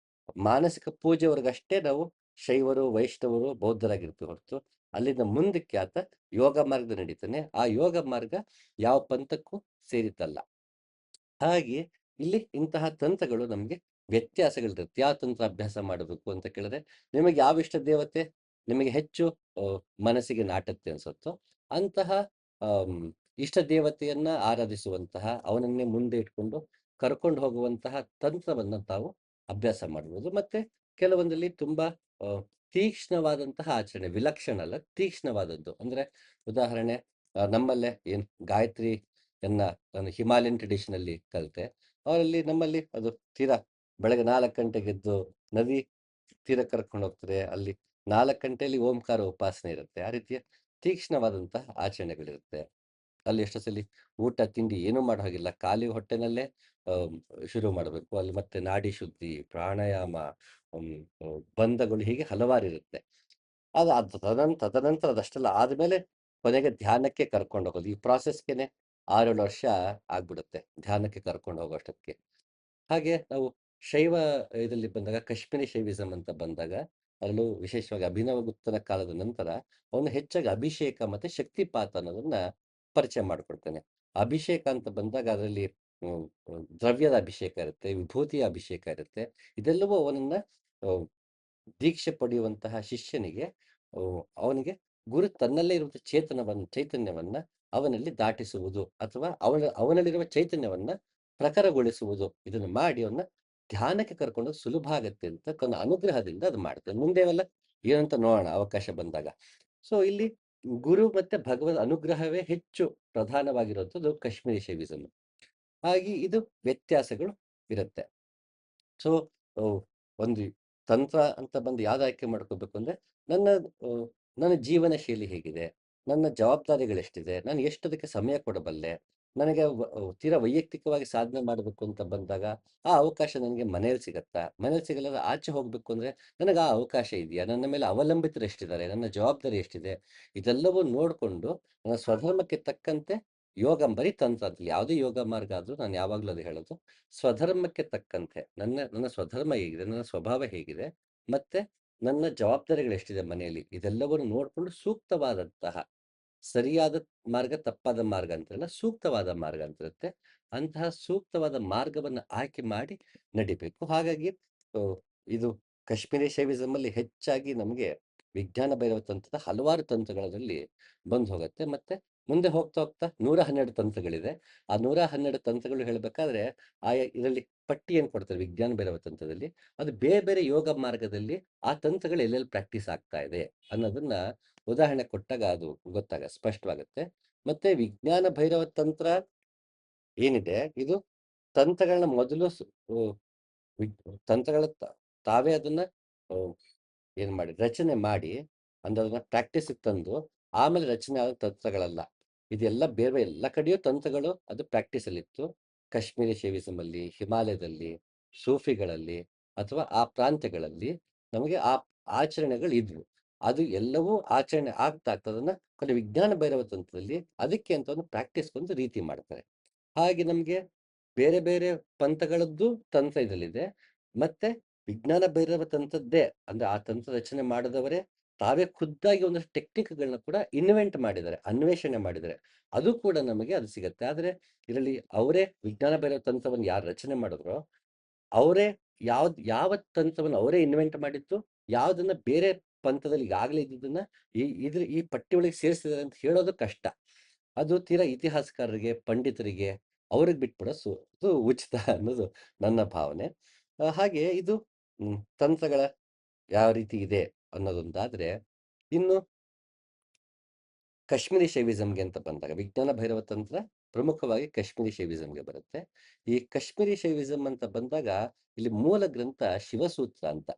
ಮಾನಸಿಕ ಪೂಜೆವರೆಗಷ್ಟೇ ನಾವು ಶೈವರು, ವೈಷ್ಣವರು, ಬೌದ್ಧರಾಗಿರ್ತೀವಿ ಹೊರತು ಅಲ್ಲಿಂದ ಮುಂದಕ್ಕೆ ಆತ ಯೋಗ ಮಾರ್ಗದ ನಡೀತಾನೆ. ಆ ಯೋಗ ಮಾರ್ಗ ಯಾವ ಪಂಥಕ್ಕೂ ಸೇರಿದ್ದಲ್ಲ. ಹಾಗೆ ಇಲ್ಲಿ ಇಂತಹ ತಂತ್ರಗಳು ನಮಗೆ ವ್ಯತ್ಯಾಸಗಳಿರುತ್ತೆ. ಯಾವ ತಂತ್ರ ಅಭ್ಯಾಸ ಮಾಡಬೇಕು ಅಂತ ಕೇಳಿದ್ರೆ, ನಿಮಗೆ ಯಾವ ಇಷ್ಟ ದೇವತೆ ನಿಮಗೆ ಹೆಚ್ಚು ಮನಸ್ಸಿಗೆ ನಾಟುತ್ತೆ ಅನ್ಸುತ್ತೋ ಅಂತಹ ಆಮ್, ಇಷ್ಟ ದೇವತೆಯನ್ನ ಆರಾಧಿಸುವಂತಹ, ಅವನನ್ನೇ ಮುಂದೆ ಇಟ್ಕೊಂಡು ಕರ್ಕೊಂಡು ಹೋಗುವಂತಹ ತಂತ್ರವನ್ನ ತಾವು ಅಭ್ಯಾಸ ಮಾಡಬಹುದು. ಮತ್ತೆ ಕೆಲವೊಂದಲ್ಲಿ ತುಂಬಾ ಆ, ತೀಕ್ಷ್ಣವಾದಂತಹ ಆಚರಣೆ, ವಿಲಕ್ಷಣ ಅಲ್ಲ, ತೀಕ್ಷ್ಣವಾದದ್ದು. ಅಂದ್ರೆ ಉದಾಹರಣೆ, ನಮ್ಮಲ್ಲೇ ಏನ್ ಗಾಯತ್ರಿಯನ್ನ ನಾನು ಹಿಮಾಲಯನ್ ಟ್ರೆಡಿಷನ್ ಅಲ್ಲಿ ಕಲಿತೆ. ಅವರಲ್ಲಿ ನಮ್ಮಲ್ಲಿ ಅದು ತೀರಾ ಬೆಳಗ್ಗೆ 4 ಗಂಟೆಗೆ ಎದ್ದು ನದಿ ತೀರ ಕರ್ಕೊಂಡು ಹೋಗ್ತಾರೆ. ಅಲ್ಲಿ 4 ಗಂಟೆಯಲ್ಲಿ ಓಂಕಾರ ಉಪಾಸನೆ ಇರುತ್ತೆ. ಆ ರೀತಿಯ ತೀಕ್ಷ್ಣವಾದಂತಹ ಆಚರಣೆಗಳಿರುತ್ತೆ. ಅಲ್ಲಿ ಎಷ್ಟೋ ಸಲಿ ಊಟ ತಿಂಡಿ ಏನೂ ಮಾಡೋ ಹಾಗಿಲ್ಲ. ಖಾಲಿ ಹೊಟ್ಟೆನಲ್ಲೇ ಆಹ್, ಶುರು ಮಾಡಬೇಕು. ಅಲ್ಲಿ ಮತ್ತೆ ನಾಡಿ ಶುದ್ಧಿ, ಪ್ರಾಣಾಯಾಮ, ಹ್ಮ್, ಬಂಧಗಳು ಹೀಗೆ ಹಲವಾರಿರುತ್ತೆ. ಅದು ತದನಂತರ ಅದಷ್ಟೆಲ್ಲ ಆದ್ಮೇಲೆ ಕೊನೆಗೆ ಧ್ಯಾನಕ್ಕೆ ಕರ್ಕೊಂಡು ಹೋಗೋದು. ಈ ಪ್ರಾಸೆಸ್‌ಗೆನೆ 6, 7 ವರ್ಷ ಆಗ್ಬಿಡುತ್ತೆ ಧ್ಯಾನಕ್ಕೆ ಕರ್ಕೊಂಡು ಹೋಗೋಷ್ಟೊತ್ತಿಗೆ. ಹಾಗೆ ನಾವು ಶೈವ ಇದರಲ್ಲಿ ಬಂದಾಗ ಕಾಶ್ಮೀರಿ ಶೈವಿಸಂ ಅಂತ ಬಂದಾಗ ಅದರಲ್ಲೂ ವಿಶೇಷವಾಗಿ ಅಭಿನವಗುಪ್ತನ ಕಾಲದ ನಂತರ ಅವನು ಹೆಚ್ಚಾಗಿ ಅಭಿಷೇಕ ಮತ್ತೆ ಶಕ್ತಿಪಾತ ಅನ್ನೋದನ್ನ ಪರಿಚಯ ಮಾಡಿಕೊಡ್ತಾನೆ. ಅಭಿಷೇಕ ಅಂತ ಬಂದಾಗ ಅದರಲ್ಲಿ ದ್ರವ್ಯದ ಅಭಿಷೇಕ ಇರುತ್ತೆ, ವಿಭೂತಿಯ ಅಭಿಷೇಕ ಇರುತ್ತೆ. ಇದೆಲ್ಲವೂ ಅವನನ್ನ ದೀಕ್ಷೆ ಪಡೆಯುವಂತಹ ಶಿಷ್ಯನಿಗೆ ಅವನಿಗೆ ಗುರು ತನ್ನಲ್ಲೇ ಇರುವಂತಹ ಚೈತನ್ಯವನ್ನ ಅವನಲ್ಲಿ ದಾಟಿಸುವುದು ಅಥವಾ ಅವನಲ್ಲಿರುವ ಚೈತನ್ಯವನ್ನ ಪ್ರಖರಗೊಳಿಸುವುದು, ಇದನ್ನು ಮಾಡಿ ಅವನ್ನ ಧ್ಯಾನಕ್ಕೆ ಕರ್ಕೊಂಡು ಸುಲಭ ಆಗತ್ತೆ ಅಂತ ತನ್ನ ಅನುಗ್ರಹದಿಂದ ಅದು ಮಾಡ್ತಾನೆ. ಮುಂದೆ ಅವೆಲ್ಲ ಏನಂತ ನೋಡೋಣ ಅವಕಾಶ ಬಂದಾಗ. ಸೊ ಇಲ್ಲಿ ಗುರು ಮತ್ತೆ ಭಗವದ್ ಅನುಗ್ರಹವೇ ಹೆಚ್ಚು ಪ್ರಧಾನವಾಗಿರುವಂಥದ್ದು ಕಾಶ್ಮೀರಿ ಶೈವಿಸಂ. ಹಾಗೆ ಇದು ವ್ಯತ್ಯಾಸಗಳು ಇರುತ್ತೆ. ಸೊ ಒಂದು ತಂತ್ರ ಅಂತ ಬಂದು ಯಾವ್ದು ಆಯ್ಕೆ ಮಾಡ್ಕೋಬೇಕು ಅಂದ್ರೆ ನನ್ನ ನನ್ನ ಜೀವನ ಶೈಲಿ ಹೇಗಿದೆ, ನನ್ನ ಜವಾಬ್ದಾರಿಗಳೆಷ್ಟಿದೆ, ನಾನು ಎಷ್ಟು ಅದಕ್ಕೆ ಸಮಯ ಕೊಡಬಲ್ಲೆ, ನನಗೆ ತೀರಾ ವೈಯಕ್ತಿಕವಾಗಿ ಸಾಧನೆ ಮಾಡಬೇಕು ಅಂತ ಬಂದಾಗ ಆ ಅವಕಾಶ ನನಗೆ ಮನೇಲಿ ಸಿಗತ್ತಾ, ಮನೇಲಿ ಸಿಗಲ್ಲ ಆಚೆ ಹೋಗ್ಬೇಕು ಅಂದ್ರೆ ನನಗೆ ಆ ಅವಕಾಶ ಇದೆಯಾ, ನನ್ನ ಮೇಲೆ ಅವಲಂಬಿತರು ಎಷ್ಟಿದ್ದಾರೆ, ನನ್ನ ಜವಾಬ್ದಾರಿ ಎಷ್ಟಿದೆ, ಇದೆಲ್ಲವೂ ನೋಡಿಕೊಂಡು ನನ್ನ ಸ್ವಧರ್ಮಕ್ಕೆ ತಕ್ಕಂತೆ ಯೋಗ ಬರೀ ತಂತ್ರ ಅದ್ರಲ್ಲಿ ಯಾವುದೇ ಯೋಗ ಮಾರ್ಗ ಆದ್ರೂ ನಾನು ಯಾವಾಗಲೂ ಅದು ಹೇಳೋದು, ಸ್ವಧರ್ಮಕ್ಕೆ ತಕ್ಕಂತೆ ನನ್ನ ಸ್ವಧರ್ಮ ಹೇಗಿದೆ, ನನ್ನ ಸ್ವಭಾವ ಹೇಗಿದೆ, ಮತ್ತೆ ನನ್ನ ಜವಾಬ್ದಾರಿಗಳು ಎಷ್ಟಿದೆ ಮನೆಯಲ್ಲಿ, ಇದೆಲ್ಲವನ್ನು ನೋಡಿಕೊಂಡು ಸೂಕ್ತವಾದಂತಹ ಸರಿಯಾದ ಮಾರ್ಗ, ತಪ್ಪಾದ ಮಾರ್ಗ ಅಂತಿರಲ್ಲ, ಸೂಕ್ತವಾದ ಮಾರ್ಗ ಅಂತಿರುತ್ತೆ. ಅಂತಹ ಸೂಕ್ತವಾದ ಮಾರ್ಗವನ್ನ ಆಯ್ಕೆ ಮಾಡಿ ನಡಿಬೇಕು. ಹಾಗಾಗಿ ಇದು ಕಾಶ್ಮೀರಿ ಶೈವಿಸಮ್ ಅಲ್ಲಿ ಹೆಚ್ಚಾಗಿ ನಮಗೆ ವಿಜ್ಞಾನ ಭೈರವ ತಂತ್ರದ ಹಲವಾರು ತಂತ್ರಗಳಲ್ಲಿ ಬಂದು ಹೋಗುತ್ತೆ. ಮತ್ತೆ ಮುಂದೆ ಹೋಗ್ತಾ ಹೋಗ್ತಾ 112 ತಂತ್ರಗಳಿದೆ. ಆ 112 ತಂತ್ರಗಳು ಹೇಳಬೇಕಾದ್ರೆ ಇದರಲ್ಲಿ ಪಟ್ಟಿ ಏನು ಕೊಡ್ತಾರೆ ವಿಜ್ಞಾನ ಭೈರವ ತಂತ್ರದಲ್ಲಿ, ಅದು ಬೇರೆ ಬೇರೆ ಯೋಗ ಮಾರ್ಗದಲ್ಲಿ ಆ ತಂತ್ರಗಳು ಎಲ್ಲೆಲ್ಲಿ ಪ್ರಾಕ್ಟೀಸ್ ಆಗ್ತಾ ಇದೆ ಅನ್ನೋದನ್ನ ಉದಾಹರಣೆ ಕೊಟ್ಟಾಗ ಅದು ಸ್ಪಷ್ಟವಾಗುತ್ತೆ. ಮತ್ತೆ ವಿಜ್ಞಾನ ಭೈರವ ತಂತ್ರ ಏನಿದೆ, ಇದು ತಂತ್ರಗಳನ್ನ ಮೊದಲು ವಿಗ್ ತಂತ್ರಗಳ ತಾವೇ ಅದನ್ನ ಏನ್ ಮಾಡಿ ರಚನೆ ಮಾಡಿ ಅಂದ್ರೆ ಅದನ್ನ ಪ್ರಾಕ್ಟೀಸಿಗೆ ತಂದು ಆಮೇಲೆ ರಚನೆ ಆದ ತಂತ್ರಗಳಲ್ಲ. ಇದೆಲ್ಲ ಬೇರೆ ಎಲ್ಲ ಕಡೆಯೂ ತಂತ್ರಗಳು ಅದು ಪ್ರಾಕ್ಟೀಸ್ ಅಲ್ಲಿ ಇತ್ತು. ಕಾಶ್ಮೀರಿ ಶೈವಿಸಮ್ ಅಲ್ಲಿ, ಹಿಮಾಲಯದಲ್ಲಿ, ಸೂಫಿಗಳಲ್ಲಿ ಅಥವಾ ಆ ಪ್ರಾಂತ್ಯಗಳಲ್ಲಿ ನಮಗೆ ಆ ಆಚರಣೆಗಳು ಇದ್ವು. ಅದು ಎಲ್ಲವೂ ಆಚರಣೆ ಆಗ್ತಾ ಅದನ್ನ ಕೊನೆ ವಿಜ್ಞಾನ ಭೈರವ ತಂತ್ರದಲ್ಲಿ ಅದಕ್ಕೆ ಅಂತ ಒಂದು ಪ್ರಾಕ್ಟೀಸ್ ಒಂದು ರೀತಿ ಮಾಡ್ತಾರೆ. ಹಾಗೆ ನಮಗೆ ಬೇರೆ ಬೇರೆ ಪಂಥಗಳದ್ದು ತಂತ್ರ ಇದರಲ್ಲಿದೆ. ಮತ್ತೆ ವಿಜ್ಞಾನ ಭೈರವ ತಂತ್ರದ್ದೇ ಅಂದ್ರೆ ಆ ತಂತ್ರ ರಚನೆ ಮಾಡಿದವರೇ ತಾವೇ ಖುದ್ದಾಗಿ ಒಂದಷ್ಟು ಟೆಕ್ನಿಕ್‌ಗಳನ್ನ ಕೂಡ ಇನ್ವೆಂಟ್ ಮಾಡಿದ್ದಾರೆ, ಅನ್ವೇಷಣೆ ಮಾಡಿದ್ದಾರೆ. ಅದು ಕೂಡ ನಮಗೆ ಅದು ಸಿಗತ್ತೆ. ಆದ್ರೆ ಇದರಲ್ಲಿ ಅವರೇ ವಿಜ್ಞಾನ ಭೈರವ ತಂತ್ರವನ್ನು ಯಾರು ರಚನೆ ಮಾಡಿದ್ರೋ, ಅವರೇ ಯಾವ ತಂತ್ರವನ್ನು ಅವರೇ ಇನ್ವೆಂಟ್ ಮಾಡಿದ್ದು, ಯಾವುದನ್ನ ಬೇರೆ ಪಂಥದಲ್ಲಿ ಈಗಾಗಲೇ ಇದ್ದಿದ್ದನ್ನ ಈ ಪಟ್ಟಿ ಒಳಗೆ ಸೇರಿಸಿದ್ದಾರೆ ಅಂತ ಹೇಳೋದು ಕಷ್ಟ. ಅದು ತೀರಾ ಇತಿಹಾಸಕಾರರಿಗೆ, ಪಂಡಿತರಿಗೆ ಅವ್ರಿಗೆ ಇದು ಉಚಿತ ಅನ್ನೋದು ನನ್ನ ಭಾವನೆ. ಹಾಗೆ ಇದು ತಂತ್ರಗಳ ಯಾವ ರೀತಿ ಇದೆ ಅನ್ನೋದೊಂದಾದ್ರೆ, ಇನ್ನು ಕಾಶ್ಮೀರಿ ಶೈವಿಸಮ್‌ಗೆ ಅಂತ ಬಂದಾಗ ವಿಜ್ಞಾನ ಭೈರವ ತಂತ್ರ ಪ್ರಮುಖವಾಗಿ ಕಾಶ್ಮೀರಿ ಶೈವಿಸಮ್‌ಗೆ ಬರುತ್ತೆ. ಈ ಕಾಶ್ಮೀರಿ ಶೈವಿಸಮ್ ಅಂತ ಬಂದಾಗ ಇಲ್ಲಿ ಮೂಲ ಗ್ರಂಥ ಶಿವಸೂತ್ರ ಅಂತ.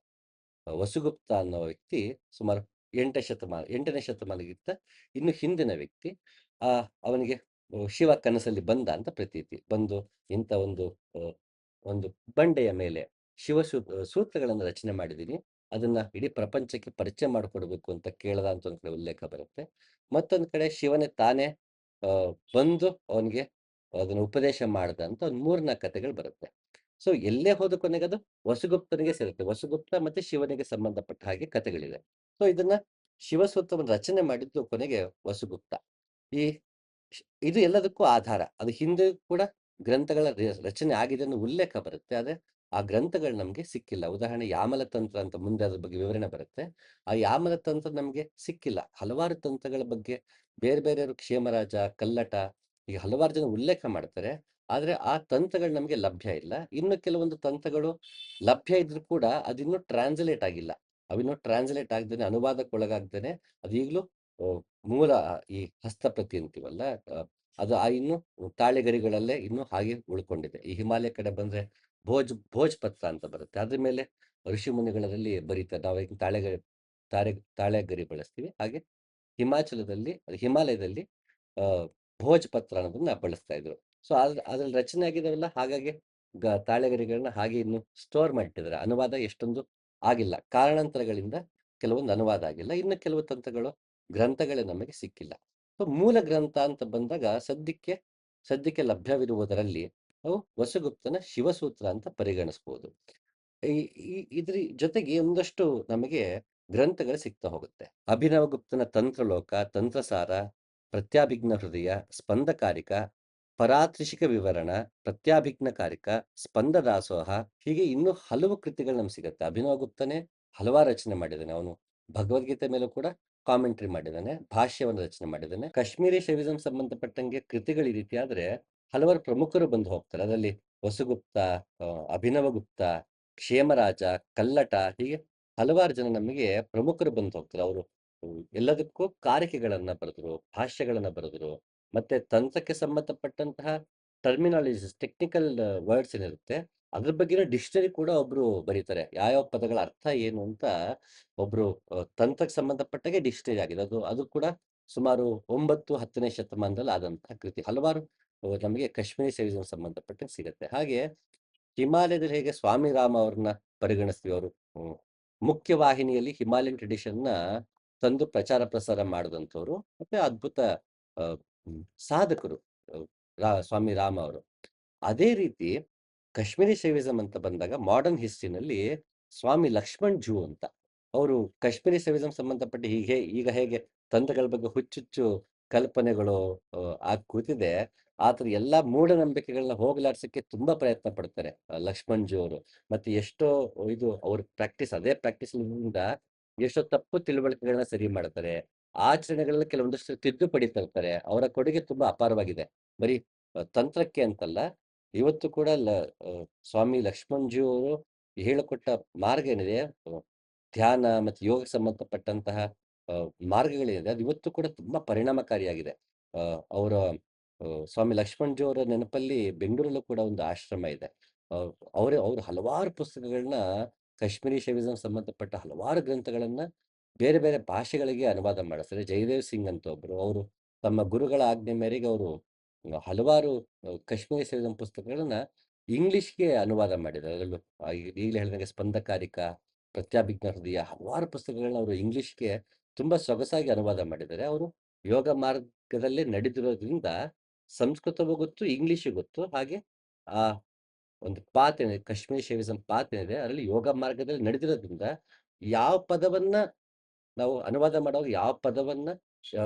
ವಸುಗುಪ್ತ ಅನ್ನೋ ವ್ಯಕ್ತಿ ಸುಮಾರು 8ನೇ ಶತಮಾನಕ್ಕಿಂತ ಇನ್ನು ಹಿಂದಿನ ವ್ಯಕ್ತಿ. ಅವನಿಗೆ ಶಿವ ಕನಸಲ್ಲಿ ಬಂದ ಅಂತ ಪ್ರತೀತಿ. ಬಂದು ಇಂಥ ಒಂದು ಬಂಡೆಯ ಮೇಲೆ ಸೂತ್ರಗಳನ್ನು ರಚನೆ ಮಾಡಿದ್ದೀನಿ. ಅದನ್ನ ಇಡೀ ಪ್ರಪಂಚಕ್ಕೆ ಪರಿಚಯ ಮಾಡಿಕೊಡ್ಬೇಕು ಅಂತ ಕೇಳ್ದ ಅಂತ ಒಂದು ಕಡೆ ಉಲ್ಲೇಖ ಬರುತ್ತೆ. ಮತ್ತೊಂದು ಕಡೆ ಶಿವನೇ ತಾನೇ ಬಂದು ಅವನಿಗೆ ಅದನ್ನ ಉಪದೇಶ ಮಾಡ್ದ ಅಂತ ಒಂದು 3-4 ಕಥೆಗಳು ಬರುತ್ತೆ. ಸೊ ಎಲ್ಲೇ ಹೋದ ಕೊನೆಗೆ ಅದು ವಸುಗುಪ್ತನಿಗೆ ಸೇರುತ್ತೆ. ವಸುಗುಪ್ತ ಮತ್ತೆ ಶಿವನಿಗೆ ಸಂಬಂಧಪಟ್ಟ ಹಾಗೆ ಕಥೆಗಳಿದೆ. ಸೊ ಇದನ್ನ ಶಿವಸೂತ್ರವನ್ನು ರಚನೆ ಮಾಡಿದ್ದು ಕೊನೆಗೆ ವಸುಗುಪ್ತ. ಈ ಇದು ಎಲ್ಲದಕ್ಕೂ ಆಧಾರ. ಅದು ಹಿಂದೆ ಕೂಡ ಗ್ರಂಥಗಳ ರಚನೆ ಆಗಿದೆ ಅನ್ನೋ ಉಲ್ಲೇಖ ಬರುತ್ತೆ. ಆದ್ರೆ ಆ ಗ್ರಂಥಗಳು ನಮ್ಗೆ ಸಿಕ್ಕಿಲ್ಲ. ಉದಾಹರಣೆ ಯಾಮಲ ತಂತ್ರ ಅಂತ ಮುಂದೆ ಅದ್ರ ಬಗ್ಗೆ ವಿವರಣೆ ಬರುತ್ತೆ. ಆ ಯಾಮಲ ತಂತ್ರ ನಮ್ಗೆ ಸಿಕ್ಕಿಲ್ಲ. ಹಲವಾರು ತಂತ್ರಗಳ ಬಗ್ಗೆ ಬೇರೆ ಬೇರೆಯವರು ಕ್ಷೇಮರಾಜ, ಕಲ್ಲಟ ಹೀಗೆ ಹಲವಾರು ಜನ ಉಲ್ಲೇಖ ಮಾಡ್ತಾರೆ. ಆದ್ರೆ ಆ ತಂತ್ರಗಳು ನಮ್ಗೆ ಲಭ್ಯ ಇಲ್ಲ. ಇನ್ನು ಕೆಲವೊಂದು ತಂತ್ರಗಳು ಲಭ್ಯ ಇದ್ರೂ ಕೂಡ ಅದಿನ್ನೂ ಟ್ರಾನ್ಸ್ಲೇಟ್ ಆಗಿಲ್ಲ. ಅವಿನ್ನೂ ಟ್ರಾನ್ಸ್ಲೇಟ್ ಆಗ್ದೇನೆ, ಅನುವಾದಕ್ಕೊಳಗಾಗ್ದೇನೆ ಅದು ಈಗಲೂ ಮೂಲ ಈ ಹಸ್ತಪ್ರತಿ ಅಂತೀವಲ್ಲ, ಅದು ಇನ್ನು ತಾಳೆಗರಿಗಳಲ್ಲೇ ಇನ್ನೂ ಹಾಗೆ ಉಳ್ಕೊಂಡಿದೆ. ಈ ಹಿಮಾಲಯ ಕಡೆ ಬಂದ್ರೆ ಭೋಜ್ ಪತ್ರ ಅಂತ ಬರುತ್ತೆ. ಅದ್ರ ಮೇಲೆ ಋಷಿ ಮುನಿಗಳಲ್ಲಿ ಬರೀತಾರೆ. ನಾವು ತಾಳೆಗರಿ ಬಳಸ್ತೀವಿ. ಹಾಗೆ ಹಿಮಾಲಯದಲ್ಲಿ ಭೋಜ್ ಪತ್ರ ಅನ್ನೋದನ್ನ ಬಳಸ್ತಾ ಇದ್ರು. ಸೊ ಅದ್ರಲ್ಲಿ ರಚನೆ ಆಗಿದಾವಲ್ಲ, ಹಾಗಾಗಿ ತಾಳೆಗರಿಗಳನ್ನ ಹಾಗೆ ಇನ್ನು ಸ್ಟೋರ್ ಮಾಡಿಟ್ಟಿದ್ದಾರೆ. ಅನುವಾದ ಎಷ್ಟೊಂದು ಆಗಿಲ್ಲ. ಕಾರಣಾಂತರಗಳಿಂದ ಕೆಲವೊಂದು ಅನುವಾದ ಆಗಿಲ್ಲ. ಇನ್ನು ಕೆಲವು ತಂತ್ರಗಳು ಗ್ರಂಥಗಳೇ ನಮಗೆ ಸಿಕ್ಕಿಲ್ಲ. ಸೊ ಮೂಲ ಗ್ರಂಥ ಅಂತ ಬಂದಾಗ ಸದ್ಯಕ್ಕೆ ಲಭ್ಯವಿರುವುದರಲ್ಲಿ ಅವು ವಸುಗುಪ್ತನ ಶಿವಸೂತ್ರ ಅಂತ ಪರಿಗಣಿಸಬಹುದು. ಈ ಇದ್ರ ಜೊತೆಗೆ ಒಂದಷ್ಟು ನಮಗೆ ಗ್ರಂಥಗಳು ಸಿಗ್ತಾ ಹೋಗುತ್ತೆ. ಅಭಿನವಗುಪ್ತನ ತಂತ್ರಲೋಕ, ತಂತ್ರಸಾರ, ಪ್ರತ್ಯಾಭಿಜ್ಞ ಹೃದಯ, ಸ್ಪಂದಕಾರಿಕ, ಪರಾತ್ರಿಷಿಕ ವಿವರಣ, ಪ್ರತ್ಯಾಭಿಜ್ಞಕಾರಿಕ, ಸ್ಪಂದದಾಸೋಹ, ಹೀಗೆ ಇನ್ನೂ ಹಲವು ಕೃತಿಗಳು ನಮ್ಗೆ ಸಿಗುತ್ತೆ. ಅಭಿನವಗುಪ್ತನೇ ಹಲವಾರು ರಚನೆ ಮಾಡಿದ್ದಾನೆ. ಅವನು ಭಗವದ್ಗೀತೆ ಮೇಲೂ ಕೂಡ ಕಾಮೆಂಟ್ರಿ ಮಾಡಿದ್ದಾನೆ, ಭಾಷ್ಯವನ್ನು ರಚನೆ ಮಾಡಿದ್ದಾನೆ. ಕಾಶ್ಮೀರಿ ಶೈವಿಸಂ ಸಂಬಂಧಪಟ್ಟಂಗೆ ಕೃತಿಗಳು ಈ ರೀತಿ ಆದ್ರೆ ಹಲವಾರು ಪ್ರಮುಖರು ಬಂದು ಹೋಗ್ತಾರೆ. ಅದರಲ್ಲಿ ವಸುಗುಪ್ತ, ಅಭಿನವಗುಪ್ತ, ಕ್ಷೇಮರಾಜ, ಕಲ್ಲಟ, ಹೀಗೆ ಹಲವಾರು ಜನ ನಮಗೆ ಪ್ರಮುಖರು ಬಂದು ಹೋಗ್ತಾರೆ. ಅವರು ಎಲ್ಲದಕ್ಕೂ ಕಾರಿಕೆಗಳನ್ನ ಬರೆದ್ರು, ಭಾಷ್ಯಗಳನ್ನ ಬರೆದ್ರು. ಮತ್ತೆ ತಂತ್ರಕ್ಕೆ ಸಂಬಂಧಪಟ್ಟಂತಹ ಟರ್ಮಿನಾಲಜೀಸ್, ಟೆಕ್ನಿಕಲ್ ವರ್ಡ್ಸ್ ಏನಿರುತ್ತೆ ಅದ್ರ ಬಗ್ಗೆನೇ ಡಿಕ್ಷನರಿ ಕೂಡ ಒಬ್ರು ಬರೀತಾರೆ. ಯಾವ್ಯಾವ ಪದಗಳ ಅರ್ಥ ಏನು ಅಂತ ಒಬ್ರು ತಂತ್ರಕ್ಕೆ ಸಂಬಂಧಪಟ್ಟಾಗೆ ಡಿಕ್ಷನರಿ ಆಗಿದೆ. ಅದು ಕೂಡ ಸುಮಾರು 9-10ನೇ ಶತಮಾನದಲ್ಲಿ ಆದಂತಹ ಕೃತಿ. ಹಲವಾರು ನಮಗೆ ಕಾಶ್ಮೀರಿ ಶೈವಿಸಂ ಸಂಬಂಧಪಟ್ಟಂಗೆ ಸಿಗುತ್ತೆ. ಹಾಗೆ ಹಿಮಾಲಯದಲ್ಲಿ ಹೇಗೆ ಸ್ವಾಮಿ ರಾಮ ಅವ್ರನ್ನ ಪರಿಗಣಿಸ್ತೀವಿ. ಅವರು ಮುಖ್ಯ ವಾಹಿನಿಯಲ್ಲಿ ಹಿಮಾಲಯನ್ ಟ್ರೆಡಿಷನ್ನ ತಂದು ಪ್ರಚಾರ ಪ್ರಸಾರ ಮಾಡಿದಂಥವ್ರು. ಮತ್ತೆ ಅದ್ಭುತ ಸಾಧಕರು ಸ್ವಾಮಿ ರಾಮ ಅವರು. ಅದೇ ರೀತಿ ಕಾಶ್ಮೀರಿ ಶೈವಿಸಂ ಅಂತ ಬಂದಾಗ ಮಾಡರ್ನ್ ಹಿಸ್ಟ್ರಿನಲ್ಲಿ ಸ್ವಾಮಿ ಲಕ್ಷ್ಮಣ್ ಜೂ ಅಂತ ಅವರು ಕಾಶ್ಮೀರಿ ಶೈವಿಸಂ ಸಂಬಂಧಪಟ್ಟ ಈಗ ಹೇಗೆ ತಂತ್ರಗಳ ಬಗ್ಗೆ ಹುಚ್ಚುಚ್ಚು ಕಲ್ಪನೆಗಳು ಆಗ್ ಕೂತಿದೆ. ಆತರ ಎಲ್ಲಾ ಮೂಢನಂಬಿಕೆಗಳನ್ನ ಹೋಗಲಾಡ್ಸಕ್ಕೆ ತುಂಬಾ ಪ್ರಯತ್ನ ಪಡ್ತಾರೆ ಲಕ್ಷ್ಮಣ್ ಜಿ ಅವರು. ಮತ್ತೆ ಎಷ್ಟೋ ಇದು ಅವ್ರ ಪ್ರಾಕ್ಟೀಸ್ ಅದೇ ಪ್ರಾಕ್ಟೀಸ್‌ನಿಂದ ಎಷ್ಟೋ ತಪ್ಪು ತಿಳುವಳಿಕೆಗಳನ್ನ ಸರಿ ಮಾಡ್ತಾರೆ. ಆಚರಣೆಗಳಲ್ಲಿ ಕೆಲವೊಂದಷ್ಟು ತಿದ್ದುಪಡಿ ತರ್ತಾರೆ. ಅವರ ಕೊಡುಗೆ ತುಂಬಾ ಅಪಾರವಾಗಿದೆ. ಬರೀ ತಂತ್ರಕ್ಕೆ ಅಂತಲ್ಲ, ಇವತ್ತು ಕೂಡ ಸ್ವಾಮಿ ಲಕ್ಷ್ಮಣ್ ಜಿ ಅವರು ಹೇಳಿಕೊಟ್ಟ ಮಾರ್ಗ ಏನಿದೆ, ಧ್ಯಾನ ಮತ್ತು ಯೋಗಕ್ಕೆ ಸಂಬಂಧಪಟ್ಟಂತಹ ಮಾರ್ಗಗಳೇನಿದೆ, ಅದು ಇವತ್ತು ಕೂಡ ತುಂಬಾ ಪರಿಣಾಮಕಾರಿಯಾಗಿದೆ. ಅವರ ಸ್ವಾಮಿ ಲಕ್ಷ್ಮಣ್ ಜಿ ಅವರ ನೆನಪಲ್ಲಿ ಬೆಂಗಳೂರಲ್ಲೂ ಕೂಡ ಒಂದು ಆಶ್ರಮ ಇದೆ. ಅ ಅವರು ಹಲವಾರು ಪುಸ್ತಕಗಳನ್ನ, ಕಾಶ್ಮೀರಿ ಶೈವಿಸಂ ಸಂಬಂಧಪಟ್ಟ ಹಲವಾರು ಗ್ರಂಥಗಳನ್ನ ಬೇರೆ ಬೇರೆ ಭಾಷೆಗಳಿಗೆ ಅನುವಾದ ಮಾಡಿಸ್ತಾರೆ. ಜಯದೇವ್ ಸಿಂಗ್ ಅಂತ ಒಬ್ರು. ಅವರು ತಮ್ಮ ಗುರುಗಳ ಆಜ್ಞೆ ಮೇರೆಗೆ ಅವರು ಹಲವಾರು ಕಾಶ್ಮೀರಿ ಶೈವಿಸಂ ಪುಸ್ತಕಗಳನ್ನ ಇಂಗ್ಲಿಷ್‌ಗೆ ಅನುವಾದ ಮಾಡಿದ್ದಾರೆ. ಅದರಲ್ಲೂ ಈಗಲೇ ಹೇಳಿದಂಗೆ ಸ್ಪಂದಕಾರಿಕ, ಪ್ರತ್ಯಭಿಜ್ಞಾ ಹೃದಯ, ಹಲವಾರು ಪುಸ್ತಕಗಳನ್ನ ಅವರು ಇಂಗ್ಲಿಷ್‌ಗೆ ತುಂಬಾ ಸೊಗಸಾಗಿ ಅನುವಾದ ಮಾಡಿದ್ದಾರೆ. ಅವರು ಯೋಗ ಮಾರ್ಗದಲ್ಲೇ ನಡೆದಿರೋದ್ರಿಂದ ಸಂಸ್ಕೃತವೂ ಗೊತ್ತು, ಇಂಗ್ಲಿಷು ಗೊತ್ತು. ಹಾಗೆ ಆ ಒಂದು ಪಾತ್ ಏನಿದೆ, ಕಾಶ್ಮೀರಿ ಶೈವಿಸಂ ಪಾತ್ ಏನಿದೆ, ಅದರಲ್ಲಿ ಯೋಗ ಮಾರ್ಗದಲ್ಲಿ ನಡೆದಿರೋದ್ರಿಂದ ಯಾವ ಪದವನ್ನ ನಾವು ಅನುವಾದ ಮಾಡುವಾಗ ಯಾವ ಪದವನ್ನ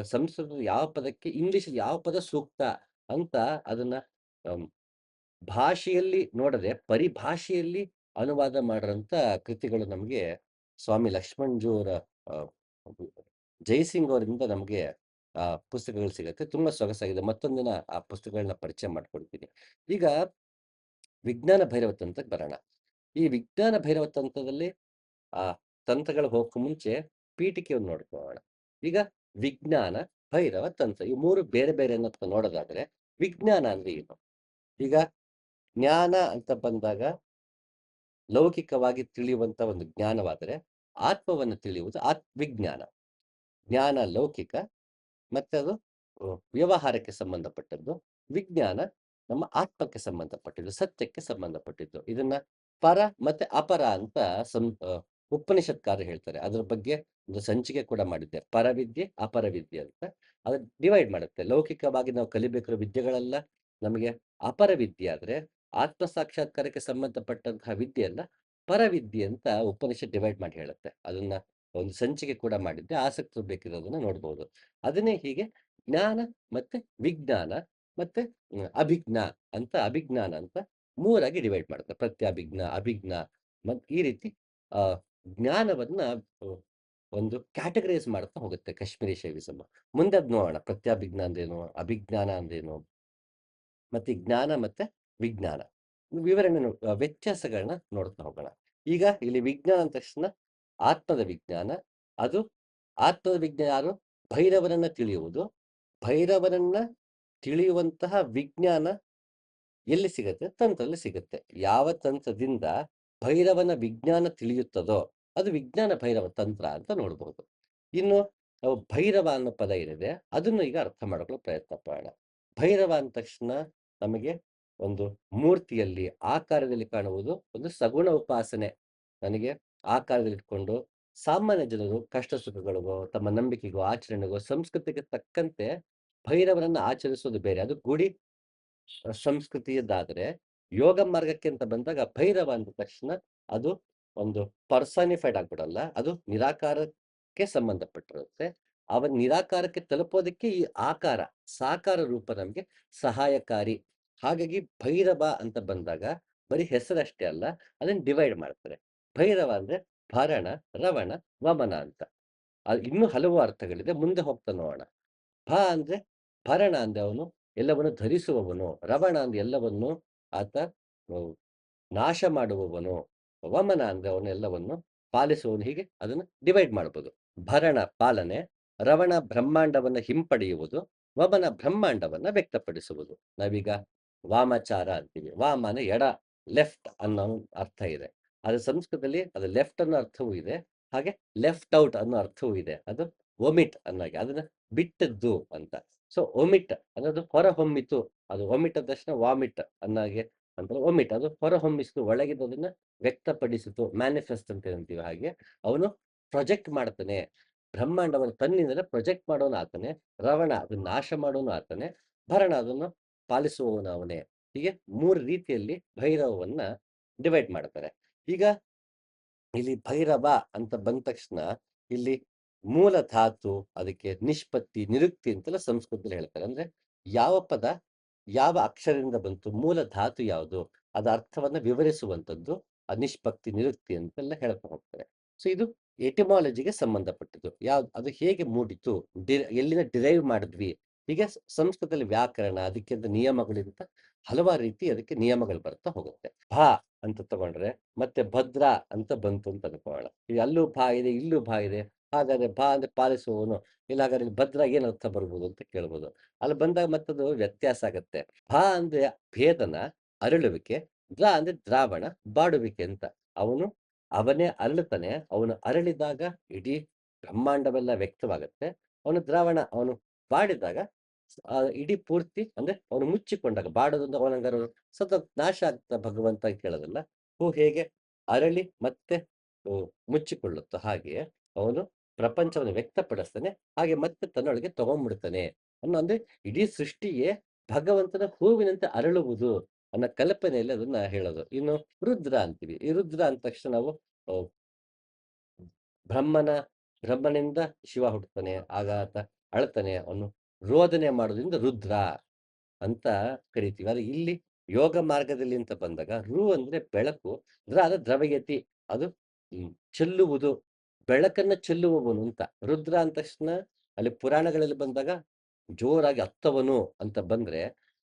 ಸಂಸ್ಕೃತದ ಯಾವ ಪದಕ್ಕೆ ಇಂಗ್ಲಿಷಲ್ಲಿ ಯಾವ ಪದ ಸೂಕ್ತ ಅಂತ ಅದನ್ನ ಅಂ ಭಾಷೆಯಲ್ಲಿ ನೋಡದೆ ಪರಿಭಾಷೆಯಲ್ಲಿ ಅನುವಾದ ಮಾಡಿರೋಂಥ ಕೃತಿಗಳು ನಮಗೆ ಸ್ವಾಮಿ ಲಕ್ಷ್ಮಣ್ ಜಿ ಅವರ ಜೈಸಿಂಗ್ ಅವರಿಂದ ನಮಗೆ ಪುಸ್ತಕಗಳು ಸಿಗುತ್ತೆ. ತುಂಬಾ ಸೊಗಸಾಗಿದೆ. ಮತ್ತೊಂದಿನ ಆ ಪುಸ್ತಕಗಳನ್ನ ಪರಿಚಯ ಮಾಡ್ಕೊಡ್ತೀನಿ. ಈಗ ವಿಜ್ಞಾನ ಭೈರವ ತಂತ್ರಕ್ಕೆ ಬರೋಣ. ಈ ವಿಜ್ಞಾನ ಭೈರವ ತಂತ್ರದಲ್ಲಿ ಆ ತಂತ್ರಗಳು ಹೋಗಕ್ಕೂ ಮುಂಚೆ ಪೀಠಿಕೆಯನ್ನು ನೋಡ್ಕೊಳ್ಳೋಣ. ಈಗ ವಿಜ್ಞಾನ, ಭೈರವ, ತಂತ್ರ ಈ 3 ಬೇರೆ ಬೇರೆ ಅನ್ನೋದನ್ನ ನೋಡೋದಾದ್ರೆ, ವಿಜ್ಞಾನ ಅಂದ್ರೆ ಏನು? ಈಗ ಜ್ಞಾನ ಅಂತ ಬಂದಾಗ ಲೌಕಿಕವಾಗಿ ತಿಳಿಯುವಂತ ಒಂದು ಜ್ಞಾನವಾದರೆ, ಆತ್ಮವನ್ನು ತಿಳಿಯುವುದು ವಿಜ್ಞಾನ. ಜ್ಞಾನ ಲೌಕಿಕ, ಮತ್ತೆ ಅದು ವ್ಯವಹಾರಕ್ಕೆ ಸಂಬಂಧಪಟ್ಟದ್ದು. ವಿಜ್ಞಾನ ನಮ್ಮ ಆತ್ಮಕ್ಕೆ ಸಂಬಂಧಪಟ್ಟಿದ್ದು, ಸತ್ಯಕ್ಕೆ ಸಂಬಂಧಪಟ್ಟಿದ್ದು. ಇದನ್ನ ಪರ ಮತ್ತೆ ಅಪರ ಅಂತ ಉಪನಿಷತ್ಕಾರರು ಹೇಳ್ತಾರೆ. ಅದ್ರ ಬಗ್ಗೆ ಒಂದು ಸಂಚಿಕೆ ಕೂಡ ಮಾಡಿದ್ದೆ. ಪರವಿದ್ಯೆ, ಅಪರವಿದ್ಯೆ ಅಂತ. ಅದು ಡಿವೈಡ್ ಮಾಡುತ್ತೆ. ಲೌಕಿಕವಾಗಿ ನಾವು ಕಲಿಬೇಕಾಗಿರೋ ವಿದ್ಯೆಗಳೆಲ್ಲ ನಮಗೆ ಅಪರ ವಿದ್ಯೆ ಆದ್ರೆ, ಆತ್ಮ ಸಾಕ್ಷಾತ್ಕಾರಕ್ಕೆ ಸಂಬಂಧಪಟ್ಟಂತಹ ವಿದ್ಯೆಯನ್ನ ಪರವಿದ್ಯೆ ಅಂತ ಉಪನಿಷತ್ ಡಿವೈಡ್ ಮಾಡಿ ಹೇಳುತ್ತೆ. ಅದನ್ನ ಒಂದು ಸಂಚಿಕೆ ಕೂಡ ಮಾಡಿದ್ದೆ. ಆಸಕ್ತರು ಬೇಕಿರೋದನ್ನ ನೋಡ್ಬೋದು. ಅದನ್ನೇ ಹೀಗೆ ಜ್ಞಾನ ಮತ್ತೆ ವಿಜ್ಞಾನ ಮತ್ತೆ ಅಭಿಜ್ಞಾ ಅಂತ, ಅಭಿಜ್ಞಾನ ಅಂತ 3 ಆಗಿ ಡಿವೈಡ್ ಮಾಡ್ತಾರೆ. ಪ್ರತ್ಯಭಿಜ್ಞಾ, ಅಭಿಜ್ಞಾ ಈ ರೀತಿ ಆ ಜ್ಞಾನವನ್ನ ಒಂದು ಕ್ಯಾಟಗರೈಸ್ ಮಾಡ್ತಾ ಹೋಗುತ್ತೆ ಕಾಶ್ಮೀರಿ ಶೈವಿಸಂ. ಮುಂದೆ ಅದ್ ನೋಡೋಣ. ಪ್ರತ್ಯಭಿಜ್ಞಾ ಅಂದ್ರೇನು? ಅಭಿಜ್ಞಾನ ಅಂದ್ರೇನು? ಮತ್ತೆ ಜ್ಞಾನ ಮತ್ತೆ ವಿಜ್ಞಾನ. ವಿವರಣೆ ವ್ಯತ್ಯಾಸಗಳನ್ನ ನೋಡ್ತಾ ಹೋಗೋಣ. ಈಗ ಇಲ್ಲಿ ವಿಜ್ಞಾನ ಅಂದ ತಕ್ಷಣ ಆತ್ಮದ ವಿಜ್ಞಾನ. ಅದು ಆತ್ಮದ ವಿಜ್ಞಾನ ಯಾರು? ಭೈರವನನ್ನ ತಿಳಿಯುವುದು. ಭೈರವನನ್ನ ತಿಳಿಯುವಂತಹ ವಿಜ್ಞಾನ ಎಲ್ಲಿ ಸಿಗತ್ತೆ? ತಂತ್ರದಲ್ಲಿ ಸಿಗುತ್ತೆ. ಯಾವ ತಂತ್ರದಿಂದ ಭೈರವನ ವಿಜ್ಞಾನ ತಿಳಿಯುತ್ತದೋ ಅದು ವಿಜ್ಞಾನ ಭೈರವ ತಂತ್ರ ಅಂತ ನೋಡ್ಬಹುದು. ಇನ್ನು ನಾವು ಭೈರವ ಅನ್ನೋ ಪದ ಏನಿದೆ ಅದನ್ನು ಈಗ ಅರ್ಥ ಮಾಡ್ಕೊಳ್ಳೋ ಪ್ರಯತ್ನ ಪಡೋಣ. ಭೈರವ ಅಂದ ತಕ್ಷಣ ನಮಗೆ ಒಂದು ಮೂರ್ತಿಯಲ್ಲಿ ಆಕಾರದಲ್ಲಿ ಕಾಣುವುದು ಒಂದು ಸಗುಣ ಉಪಾಸನೆ. ನನಗೆ ಆಕಾರದಲ್ಲಿಟ್ಕೊಂಡು ಸಾಮಾನ್ಯ ಜನರು ಕಷ್ಟ ಸುಖಗಳಿಗೋ, ತಮ್ಮ ನಂಬಿಕೆಗೋ, ಆಚರಣೆಗೋ, ಸಂಸ್ಕೃತಿಗೆ ತಕ್ಕಂತೆ ಭೈರವನನ್ನ ಆಚರಿಸೋದು ಬೇರೆ. ಅದು ಗುಡಿ ಸಂಸ್ಕೃತಿಯದ್ದಾದ್ರೆ, ಯೋಗ ಮಾರ್ಗಕ್ಕೆ ಅಂತ ಬಂದಾಗ ಭೈರವ ಅಂದ ತಕ್ಷಣ ಅದು ಒಂದು ಪರ್ಸಾನಿಫೈಡ್ ಆಗ್ಬಿಡಲ್ಲ. ಅದು ನಿರಾಕಾರಕ್ಕೆ ಸಂಬಂಧಪಟ್ಟಿರುತ್ತೆ. ನಿರಾಕಾರಕ್ಕೆ ತಲುಪೋದಕ್ಕೆ ಈ ಆಕಾರ, ಸಾಕಾರ ರೂಪ ನಮ್ಗೆ ಸಹಾಯಕಾರಿ. ಹಾಗಾಗಿ ಭೈರವ ಅಂತ ಬಂದಾಗ ಬರೀ ಹೆಸರಷ್ಟೇ ಅಲ್ಲ, ಅದನ್ನ ಡಿವೈಡ್ ಮಾಡ್ತಾರೆ. ಭೈರವ ಅಂದ್ರೆ ಭರಣ, ರವಣ, ವಮನ ಅಂತ. ಇನ್ನೂ ಹಲವು ಅರ್ಥಗಳಿದೆ. ಮುಂದೆ ಹೋಗ್ತಾ ನೋಡೋಣ. ಅಂದ್ರೆ ಭರಣ ಅಂದ್ರೆ ಅವನು ಎಲ್ಲವನ್ನು ಧರಿಸುವವನು. ರವಣ ಅಂದ್ರೆ ಎಲ್ಲವನ್ನು ಆತ ಅಹ್, ನಾಶ ಮಾಡುವವನು. ವಮನ ಅಂದ್ರೆ ಅವನು ಎಲ್ಲವನ್ನು ಪಾಲಿಸುವವನು. ಹೀಗೆ ಅದನ್ನು ಡಿವೈಡ್ ಮಾಡಬಹುದು. ಭರಣ ಪಾಲನೆ, ರವಣ ಬ್ರಹ್ಮಾಂಡವನ್ನ ಹಿಂಪಡೆಯುವುದು, ವಮನ ಬ್ರಹ್ಮಾಂಡವನ್ನ ವ್ಯಕ್ತಪಡಿಸುವುದು. ನಾವೀಗ ವಾಮಾಚಾರ ಅಂತೀವಿ. ವಾಮ ಅಂದ್ರೆ ಎಡ, ಲೆಫ್ಟ್ ಅನ್ನೋ ಅರ್ಥ ಇದೆ. ಅದು ಸಂಸ್ಕೃತದಲ್ಲಿ ಅದು ಲೆಫ್ಟ್ ಅನ್ನೋ ಅರ್ಥವೂ ಇದೆ. ಹಾಗೆ ಲೆಫ್ಟ್ ಔಟ್ ಅನ್ನೋ ಅರ್ಥವೂ ಇದೆ. ಅದು ಒಮಿಟ್ ಅನ್ನೋಗೆ, ಅದನ್ನ ಬಿಟ್ಟದ್ದು ಅಂತ. ಸೊ ಒಮಿಟ್ ಅನ್ನೋದು ಹೊರಹೊಮ್ಮಿತು. ಅದು ಒಮಿಟ್ ಆದ ತಕ್ಷಣ ವಾಮಿಟ್ ಅನ್ನೋಗೆ ಅಂತ. ಒಮಿಟ್ ಅದು ಹೊರಹೊಮ್ಮಿಸಿತು, ಒಳಗಿದ್ದದನ್ನ ವ್ಯಕ್ತಪಡಿಸಿತು, ಮ್ಯಾನಿಫೆಸ್ಟ್ ಅಂತ ಅಂತೀವಿ. ಹಾಗೆ ಅವನು ಪ್ರೊಜೆಕ್ಟ್ ಮಾಡ್ತಾನೆ. ಬ್ರಹ್ಮಾಂಡವನ್ನು ತನ್ನಿಂದಲೇ ಪ್ರೊಜೆಕ್ಟ್ ಮಾಡೋನು ಆತನೇ. ರವಣ ಅದನ್ನ ನಾಶ ಮಾಡೋನು ಆತನೇ. ಭರಣ ಅದನ್ನು ಪಾಲಿಸುವವನು ಅವನೇ. ಹೀಗೆ 3 ರೀತಿಯಲ್ಲಿ ಭೈರವವನ್ನ ಡಿವೈಡ್ ಮಾಡ್ತಾರೆ. ಈಗ ಇಲ್ಲಿ ಭೈರವ ಅಂತ ಬಂದ ತಕ್ಷಣ ಇಲ್ಲಿ ಮೂಲ ಧಾತು, ಅದಕ್ಕೆ ನಿಷ್ಪತ್ತಿ, ನಿರುಕ್ತಿ ಅಂತೆಲ್ಲ ಸಂಸ್ಕೃತದಲ್ಲಿ ಹೇಳ್ತಾರೆ. ಅಂದ್ರೆ ಯಾವ ಪದ ಯಾವ ಅಕ್ಷರದಿಂದ ಬಂತು, ಮೂಲ ಧಾತು ಯಾವುದು, ಅದ ಅರ್ಥವನ್ನ ವಿವರಿಸುವಂಥದ್ದು ಆ ನಿಷ್ಪತ್ತಿ, ನಿರುಕ್ತಿ ಅಂತೆಲ್ಲ ಹೇಳ್ತಾ ಹೋಗ್ತಾರೆ. ಸೊ ಇದು ಎಟಿಮಾಲಜಿಗೆ ಸಂಬಂಧಪಟ್ಟಿದ್ದು. ಅದು ಹೇಗೆ ಮೂಡಿತು, ಎಲ್ಲಿಂದ ಡಿರೈವ್ ಮಾಡಿದ್ವಿ, ಹೀಗೆ ಸಂಸ್ಕೃತದಲ್ಲಿ ವ್ಯಾಕರಣ, ಅದಕ್ಕೆ ಅಂತ ನಿಯಮಗಳಿಂದ ಹಲವಾರು ರೀತಿ ಅದಕ್ಕೆ ನಿಯಮಗಳು ಬರ್ತಾ ಹೋಗುತ್ತೆ. ಭಾ ಅಂತ ತಗೊಂಡ್ರೆ ಮತ್ತೆ ಭದ್ರ ಅಂತ ಬಂತು ಅಂತ ಅನ್ಕೋಣ. ಈಗ ಅಲ್ಲೂ ಭಾ ಇದೆ, ಇಲ್ಲೂ ಭಾ ಇದೆ. ಹಾಗಾದ್ರೆ ಭಾ ಅಂದ್ರೆ ಪಾಲಿಸುವವನು, ಇಲ್ಲ ಹಾಗಾದ್ರೆ ಇಲ್ಲಿ ಭದ್ರ ಏನ್ ಅರ್ಥ ಬರ್ಬೋದು ಅಂತ ಕೇಳ್ಬೋದು. ಅಲ್ಲಿ ಬಂದಾಗ ಮತ್ತದು ವ್ಯತ್ಯಾಸ ಆಗತ್ತೆ. ಭಾ ಅಂದ್ರೆ ಭೇದನ, ಅರಳುವಿಕೆ. ಅಂದ್ರೆ ದ್ರಾವಣ, ಬಾಡುವಿಕೆ ಅಂತ. ಅವನು ಅವನೇ ಅರಳುತ್ತಾನೆ. ಅವನು ಅರಳಿದಾಗ ಇಡೀ ಬ್ರಹ್ಮಾಂಡವೆಲ್ಲ ವ್ಯಕ್ತವಾಗತ್ತೆ. ಅವನು ದ್ರಾವಣ, ಅವನು ಬಾಡಿದಾಗ ಇಡೀ ಪೂರ್ತಿ ಅಂದ್ರೆ ಅವನು ಮುಚ್ಚಿಕೊಂಡಾಗ, ಬಾಡೋದ್ರಿಂದ ಅವನಂಗಾರು ಸತತ ನಾಶ ಆಗ್ತಾ ಭಗವಂತ ಕೇಳೋದಲ್ಲ. ಹೂ ಹೇಗೆ ಅರಳಿ ಮತ್ತೆ ಮುಚ್ಚಿಕೊಳ್ಳುತ್ತೋ ಹಾಗೆ ಅವನು ಪ್ರಪಂಚವನ್ನು ವ್ಯಕ್ತಪಡಿಸ್ತಾನೆ, ಹಾಗೆ ಮತ್ತೆ ತನ್ನೊಳಗೆ ತಗೊಂಡ್ಬಿಡ್ತಾನೆ ಅನ್ನೋ, ಅಂದ್ರೆ ಇಡೀ ಸೃಷ್ಟಿಯೇ ಭಗವಂತನ ಹೂವಿನಂತೆ ಅರಳುವುದು ಅನ್ನೋ ಕಲ್ಪನೆಯಲ್ಲಿ ಅದನ್ನ ಹೇಳೋದು. ಇನ್ನು ರುದ್ರ ಅಂತೀವಿ. ಈ ರುದ್ರ ಅಂದ ತಕ್ಷಣ ನಾವು ಆ, ಬ್ರಹ್ಮನ ಬ್ರಹ್ಮನಿಂದ ಶಿವ ಹುಟ್ಟುತ್ತಾನೆ, ಆಗ ಆತ ಅಳ್ತಾನೆ, ಅವನು ರೋದನೆ ಮಾಡೋದ್ರಿಂದ ರುದ್ರ ಅಂತ ಕರಿತೀವಿ. ಆದ್ರೆ ಇಲ್ಲಿ ಯೋಗ ಮಾರ್ಗದಲ್ಲಿ ಅಂತ ಬಂದಾಗ ರು ಅಂದ್ರೆ ಬೆಳಕು, ಅಂದ್ರೆ ದ್ರವ್ಯತಿ, ಅದು ಚೆಲ್ಲುವುದು, ಬೆಳಕನ್ನ ಚೆಲ್ಲುವವನು ಅಂತ. ರುದ್ರ ಅಂದ ತಕ್ಷಣ ಅಲ್ಲಿ ಪುರಾಣಗಳಲ್ಲಿ ಬಂದಾಗ ಜೋರಾಗಿ ಹತ್ತವನು ಅಂತ ಬಂದ್ರೆ,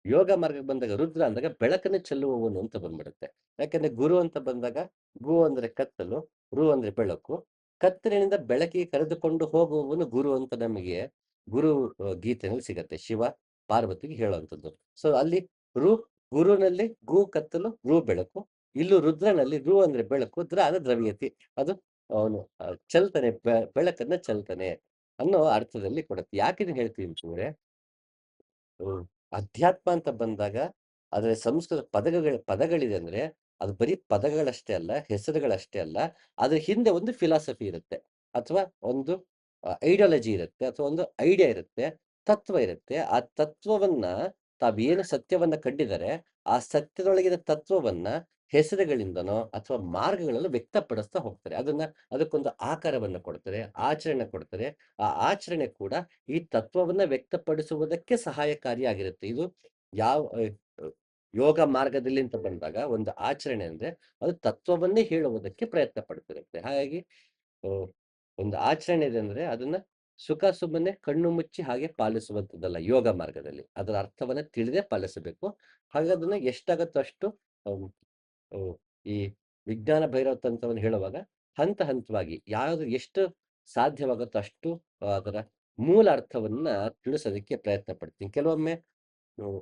ಯೋಗ ಮಾರ್ಗಕ್ಕೆ ಬಂದಾಗ ರುದ್ರ ಅಂದಾಗ ಬೆಳಕನ್ನ ಚೆಲ್ಲುವವನು ಅಂತ ಬಂದ್ಬಿಡುತ್ತೆ. ಯಾಕಂದ್ರೆ ಗುರು ಅಂತ ಬಂದಾಗ ಗು ಅಂದ್ರೆ ಕತ್ತಲು, ರು ಅಂದ್ರೆ ಬೆಳಕು. ಕತ್ತಲಿನಿಂದ ಬೆಳಕಿಗೆ ಕರೆದುಕೊಂಡು ಹೋಗುವವನು ಗುರು ಅಂತ ನಮಗೆ ಗುರು ಗೀತೆನಲ್ಲಿ ಸಿಗತ್ತೆ. ಶಿವ ಪಾರ್ವತಿಗೆ ಹೇಳುವಂಥದ್ದು. ಸೊ ಅಲ್ಲಿ ರು, ಗುರುನಲ್ಲಿ ಗು ಕತ್ತಲು, ರು ಬೆಳಕು. ಇಲ್ಲೂ ರುದ್ರನಲ್ಲಿ ರು ಅಂದ್ರೆ ಬೆಳಕು, ಅಂದ್ರೆ ದ್ರವ್ಯತಿ, ಅದು ಅವನು ಚೆಲ್ತಾನೆ, ಬೆಳಕನ್ನ ಚೆಲ್ತಾನೆ ಅನ್ನೋ ಅರ್ಥದಲ್ಲಿ ಕೊಡುತ್ತೆ. ಯಾಕೆ ಇದನ್ನ ಹೇಳ್ತೀನಿ ಅಂತಂದ್ರೆ, ಹ್ಮ್. ಅಧ್ಯಾತ್ಮ ಅಂತ ಬಂದಾಗ ಅದ್ರಲ್ಲಿ ಸಂಸ್ಕೃತ ಪದಗಳಿದೆ ಅಂದ್ರೆ, ಅದು ಬರೀ ಪದಗಳಷ್ಟೇ ಅಲ್ಲ, ಹೆಸರುಗಳಷ್ಟೇ ಅಲ್ಲ. ಅದ್ರ ಹಿಂದೆ ಒಂದು ಫಿಲಾಸಫಿ ಇರುತ್ತೆ. ಅಥವಾ ಒಂದು ಐಡಿಯಾಲಜಿ ಇರುತ್ತೆ, ಅಥವಾ ಒಂದು ಐಡಿಯಾ ಇರುತ್ತೆ, ತತ್ವ ಇರುತ್ತೆ. ಆ ತತ್ವವನ್ನ ತಾವೇನು ಸತ್ಯವನ್ನ ಕಂಡಿದ್ದಾರೆ, ಆ ಸತ್ಯದೊಳಗಿನ ತತ್ವವನ್ನ ಹೆಸರುಗಳಿಂದನೋ ಅಥವಾ ಮಾರ್ಗಗಳಲ್ಲೂ ವ್ಯಕ್ತಪಡಿಸ್ತಾ ಹೋಗ್ತಾರೆ. ಅದಕ್ಕೊಂದು ಆಕಾರವನ್ನ ಕೊಡ್ತಾರೆ, ಆಚರಣೆ ಕೊಡ್ತಾರೆ. ಆ ಆಚರಣೆ ಕೂಡ ಈ ತತ್ವವನ್ನ ವ್ಯಕ್ತಪಡಿಸುವುದಕ್ಕೆ ಸಹಾಯಕಾರಿಯಾಗಿರುತ್ತೆ. ಇದು ಯಾವ ಯೋಗ ಮಾರ್ಗದಲ್ಲಿ ಅಂತ ಬಂದಾಗ ಒಂದು ಆಚರಣೆ ಅಂದ್ರೆ ಅದು ತತ್ವವನ್ನೇ ಹೇಳುವುದಕ್ಕೆ ಪ್ರಯತ್ನ ಪಡ್ತಿರುತ್ತೆ. ಹಾಗಾಗಿ ಆ, ಒಂದು ಆಚರಣೆ ಇದೆ ಅಂದ್ರೆ ಅದನ್ನ ಸುಖ ಸುಮ್ಮನೆ ಕಣ್ಣು ಮುಚ್ಚಿ ಹಾಗೆ ಪಾಲಿಸುವಂಥದ್ದಲ್ಲ. ಯೋಗ ಮಾರ್ಗದಲ್ಲಿ ಅದರ ಅರ್ಥವನ್ನ ತಿಳಿದೇ ಪಾಲಿಸಬೇಕು. ಹಾಗೆ ಅದನ್ನ ಎಷ್ಟಾಗತ್ತೋ ಅಷ್ಟು ಅಮ್, ಅಮ್, ಈ ವಿಜ್ಞಾನ ಭೈರವ ತಂತ್ರವನ್ನು ಹೇಳುವಾಗ ಹಂತ ಹಂತವಾಗಿ ಯಾವುದು ಎಷ್ಟು ಸಾಧ್ಯವಾಗುತ್ತೋ ಅಷ್ಟು ಅದರ ಮೂಲ ಅರ್ಥವನ್ನ ತಿಳಿಸೋದಕ್ಕೆ ಪ್ರಯತ್ನ ಪಡ್ತೀನಿ. ಕೆಲವೊಮ್ಮೆ ಹ್ಮ್,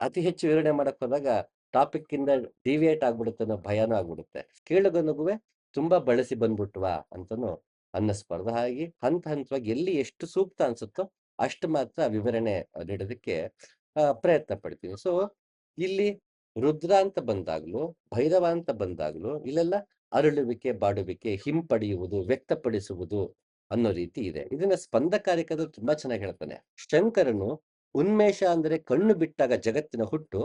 ಅತಿ ಹೆಚ್ಚು ವಿವರಣೆ ಮಾಡಕ್ ಹೋದಾಗ ಟಾಪಿಕ್ ಇಂದ ಡಿವಿಯೇಟ್ ಆಗ್ಬಿಡುತ್ತೆ ಅನ್ನೋ ಭಯನೂ ಆಗ್ಬಿಡುತ್ತೆ. ಕೇಳುಗನಿಗುವೆ ತುಂಬಾ ಬಳಸಿ ಬಂದ್ಬಿಟ್ವಾ ಅಂತಾನು ಅನ್ನಿಸ್ಬಾರ್ದು. ಹಾಗಾಗಿ ಹಂತ ಹಂತವಾಗಿ ಎಲ್ಲಿ ಎಷ್ಟು ಸೂಕ್ತ ಅನ್ಸುತ್ತೋ ಅಷ್ಟು ಮಾತ್ರ ವಿವರಣೆ ನೀಡೋದಕ್ಕೆ ಪ್ರಯತ್ನ ಪಡ್ತೀನಿ. ಸೊ ಇಲ್ಲಿ ರುದ್ರ ಅಂತ ಬಂದಾಗ್ಲೂ, ಭೈರವ ಅಂತ ಬಂದಾಗ್ಲೂ ಇಲ್ಲೆಲ್ಲ ಅರಳುವಿಕೆ, ಬಾಡುವಿಕೆ, ಹಿಂಪಡೆಯುವುದು, ವ್ಯಕ್ತಪಡಿಸುವುದು ಅನ್ನೋ ರೀತಿ ಇದೆ. ಇದನ್ನ ಸ್ಪಂದಕಾರಿಕರು ತುಂಬಾ ಚೆನ್ನಾಗಿ ಹೇಳ್ತಾನೆ. ಶಂಕರನು ಉನ್ಮೇಷ ಅಂದರೆ ಕಣ್ಣು ಬಿಟ್ಟಾಗ ಜಗತ್ತಿನ ಹುಟ್ಟು,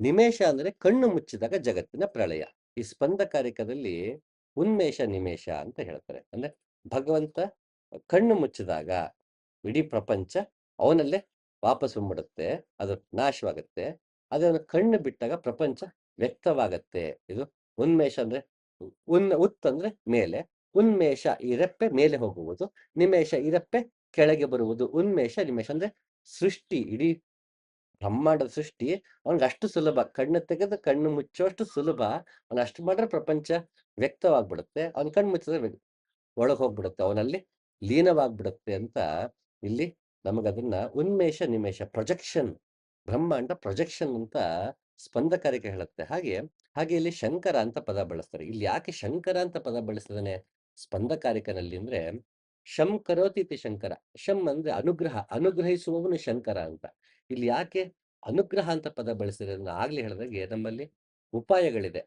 ನಿಮೇಷ ಅಂದರೆ ಕಣ್ಣು ಮುಚ್ಚಿದಾಗ ಜಗತ್ತಿನ ಪ್ರಳಯ. ಈ ಸ್ಪಂದಕಾರಿಕದಲ್ಲಿ ಉನ್ಮೇಷ, ನಿಮೇಷ ಅಂತ ಹೇಳ್ತಾರೆ. ಅಂದ್ರೆ ಭಗವಂತ ಕಣ್ಣು ಮುಚ್ಚಿದಾಗ ಇಡೀ ಪ್ರಪಂಚ ಅವನಲ್ಲೇ ವಾಪಸ್ ಬಂದ್ಬಿಡುತ್ತೆ, ಅದು ನಾಶವಾಗುತ್ತೆ. ಅದನ್ನು ಕಣ್ಣು ಬಿಟ್ಟಾಗ ಪ್ರಪಂಚ ವ್ಯಕ್ತವಾಗತ್ತೆ. ಇದು ಉನ್ಮೇಷ ಅಂದ್ರೆ ಉತ್ ಅಂದ್ರೆ ಮೇಲೆ, ಉನ್ಮೇಷ ಈ ರೆಪ್ಪೆ ಮೇಲೆ ಹೋಗುವುದು, ನಿಮೇಷ ಈ ರೆಪ್ಪೆ ಕೆಳಗೆ ಬರುವುದು. ಉನ್ಮೇಷ ನಿಮೇಷ ಅಂದ್ರೆ ಸೃಷ್ಟಿ, ಇಡೀ ಬ್ರಹ್ಮಾಂಡದ ಸೃಷ್ಟಿ ಅವನಿಗೆ ಅಷ್ಟು ಸುಲಭ. ಕಣ್ಣು ತೆಗೆದು ಕಣ್ಣು ಮುಚ್ಚುವಷ್ಟು ಸುಲಭ. ಅವನು ಅಷ್ಟು ಮಾಡ್ರೆ ಪ್ರಪಂಚ ವ್ಯಕ್ತವಾಗ್ಬಿಡುತ್ತೆ. ಅವನ ಕಣ್ಣು ಮುಚ್ಚಿದ್ರೆ ಒಳಗೆ ಹೋಗ್ಬಿಡುತ್ತೆ, ಅವನಲ್ಲಿ ಲೀನವಾಗ್ಬಿಡುತ್ತೆ ಅಂತ ಇಲ್ಲಿ ನಮಗದನ್ನ ಉನ್ಮೇಷ ನಿಮೇಷ ಪ್ರೊಜೆಕ್ಷನ್, ಬ್ರಹ್ಮಾಂಡ ಪ್ರೊಜೆಕ್ಷನ್ ಅಂತ ಸ್ಪಂದಕಾರಿಕೆ ಹೇಳುತ್ತೆ. ಹಾಗೆ ಹಾಗೆ ಇಲ್ಲಿ ಶಂಕರ ಅಂತ ಪದ ಬಳಸ್ತಾರೆ. ಇಲ್ಲಿ ಯಾಕೆ ಶಂಕರ ಅಂತ ಪದ ಬಳಸಿದಾನೆ ಸ್ಪಂದಕಾರಿಕನಲ್ಲಿ ಅಂದ್ರೆ, ಶಂ ಕರೋತಿ ಇತಿ ಶಂಕರ. ಶಂ ಅಂದ್ರೆ ಅನುಗ್ರಹ, ಅನುಗ್ರಹಿಸುವವನು ಶಂಕರ ಅಂತ. ಇಲ್ಲಿ ಯಾಕೆ ಅನುಗ್ರಹ ಅಂತ ಪದ ಬಳಸಿದ್ರೆ, ಆಗ್ಲೇ ಹೇಳಿದಾಗೆ ನಮ್ಮಲ್ಲಿ ಉಪಾಯಗಳಿದೆ.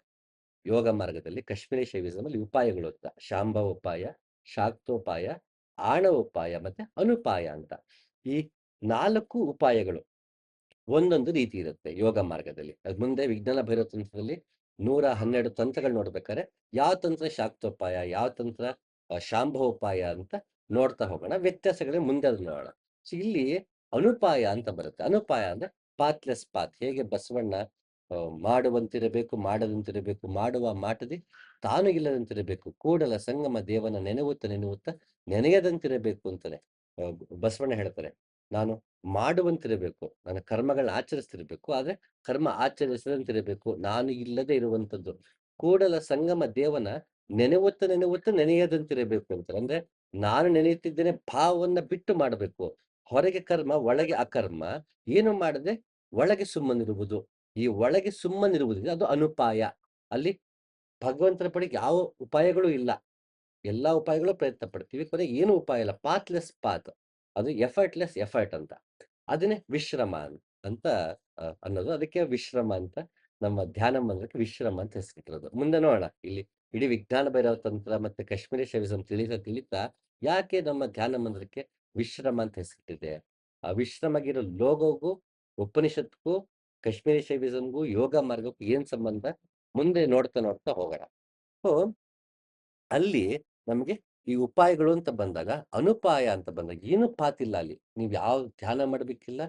ಯೋಗ ಮಾರ್ಗದಲ್ಲಿ ಕಾಶ್ಮೀರಿ ಶೈವಿಸಮ್ ಅಲ್ಲಿ ಉಪಾಯಗಳು ಅಂತ ಶಾಂಭವ ಉಪಾಯ, ಶಾಕ್ತೋಪಾಯ, ಆಣವೋಪಾಯ ಮತ್ತೆ ಅನುಪಾಯ ಅಂತ. ಈ 4 ಉಪಾಯಗಳು ಒಂದೊಂದು ರೀತಿ ಇರುತ್ತೆ ಯೋಗ ಮಾರ್ಗದಲ್ಲಿ. ಅದ್ ಮುಂದೆ ವಿಜ್ಞಾನ ಭೈರವ ತಂತ್ರದಲ್ಲಿ 112 ತಂತ್ರಗಳು ನೋಡ್ಬೇಕಾದ್ರೆ ಯಾವ ತಂತ್ರ ಶಾಕ್ತೋಪಾಯ, ಯಾವ ತಂತ್ರ ಶಾಂಭವೋಪಾಯ ಅಂತ ನೋಡ್ತಾ ಹೋಗೋಣ. ವ್ಯತ್ಯಾಸಗಳೇ ಮುಂದೆ ಅದನ್ನ ನೋಡೋಣ. ಸೊ ಇಲ್ಲಿ ಅನುಪಾಯ ಅಂತ ಬರುತ್ತೆ. ಅನುಪಾಯ ಅಂದ್ರೆ ಪಾತ್‌ಲೆಸ್ ಪಾತ್. ಹೇಗೆ ಬಸವಣ್ಣ ಮಾಡುವಂತಿರಬೇಕು, ಮಾಡದಂತಿರಬೇಕು, ಮಾಡುವ ಮಾಟದಿ ತಾನು ಇಲ್ಲದಂತಿರಬೇಕು, ಕೂಡಲ ಸಂಗಮ ದೇವನ ನೆನೆಯುತ್ತ ನೆನೆಯುತ್ತ ನೆನೆಯದಂತಿರಬೇಕು ಅಂತಾನೆ. ಬಸವಣ್ಣ ಹೇಳ್ತಾರೆ. ನಾನು ಮಾಡುವಂತಿರಬೇಕು, ನನ್ನ ಕರ್ಮಗಳನ್ನ ಆಚರಿಸ್ತಿರ್ಬೇಕು, ಆದ್ರೆ ಕರ್ಮ ಆಚರಿಸದಂತಿರಬೇಕು, ನಾನು ಇಲ್ಲದೆ ಇರುವಂತದ್ದು. ಕೂಡಲ ಸಂಗಮ ದೇವನ ನೆನೆಯುತ್ತ ನೆನೆಯುತ್ತ ನೆನೆಯದಂತಿರಬೇಕು ಅಂತಾರೆ. ಅಂದ್ರೆ ನಾನು ನೆನೆಯುತ್ತಿದ್ದೇನೆ ಭಾವವನ್ನ ಬಿಟ್ಟು ಮಾಡಬೇಕು. ಹೊರಗೆ ಕರ್ಮ, ಒಳಗೆ ಅಕರ್ಮ. ಏನು ಮಾಡದೆ ಒಳಗೆ ಸುಮ್ಮನಿರುವುದು. ಈ ಒಳಗೆ ಸುಮ್ಮನಿರುವುದಿದೆ ಅದು ಅನುಪಾಯ. ಅಲ್ಲಿ ಭಗವಂತನ ಪಡೆಗೆ ಯಾವ ಉಪಾಯಗಳು ಇಲ್ಲ. ಎಲ್ಲಾ ಉಪಾಯಗಳು ಪ್ರಯತ್ನ ಪಡ್ತೀವಿ. ಕೊನೆಗೆ ಏನು ಉಪಾಯ ಇಲ್ಲ. ಪಾತ್‌ಲೆಸ್ ಪಾತ್. ಅದು ಎಫರ್ಟ್‌ಲೆಸ್ ಎಫರ್ಟ್ ಅಂತ. ಅದನ್ನೇ ವಿಶ್ರಮ ಅಂತ ಅನ್ನೋದು. ಅದಕ್ಕೆ ವಿಶ್ರಮ ಅಂತ ನಮ್ಮ ಧ್ಯಾನ ಮಂದಿರಕ್ಕೆ ವಿಶ್ರಮ ಅಂತ ಹೆಸರಿಟ್ಟಿರೋದು. ಮುಂದೆ ನೋಡೋಣ. ಇಲ್ಲಿ ಇಡೀ ವಿಜ್ಞಾನ ಭೈರವ ತಂತ್ರ ಮತ್ತೆ ಕಾಶ್ಮೀರಿ ಶೈವಿಸಂ ತಿಳಿತಾ ತಿಳಿತಾ ಯಾಕೆ ನಮ್ಮ ಧ್ಯಾನ ಮಂದಿರಕ್ಕೆ ವಿಶ್ರಮ ಅಂತ ಹೆಸರಿಟ್ಟಿದೆ? ಆ ವಿಶ್ರಮಗಿರೋ ಲೋಗೋಗೂ, ಉಪನಿಷತ್‌ಗೂ, ಕಾಶ್ಮೀರಿ ಶೈವಿಸಂಗೂ, ಯೋಗ ಮಾರ್ಗಕ್ಕೂ ಏನ್ ಸಂಬಂಧ? ಮುಂದೆ ನೋಡ್ತಾ ನೋಡ್ತಾ ಹೋಗೋಣ. ಸೊ ಅಲ್ಲಿ ನಮ್ಗೆ ಈ ಉಪಾಯಗಳು ಅಂತ ಬಂದಾಗ, ಅನುಪಾಯ ಅಂತ ಬಂದಾಗ ಏನು ಪಾತಿಲ್ಲ ಅಲ್ಲಿ. ನೀವ್ ಯಾವ ಧ್ಯಾನ ಮಾಡ್ಬೇಕಿಲ್ಲ,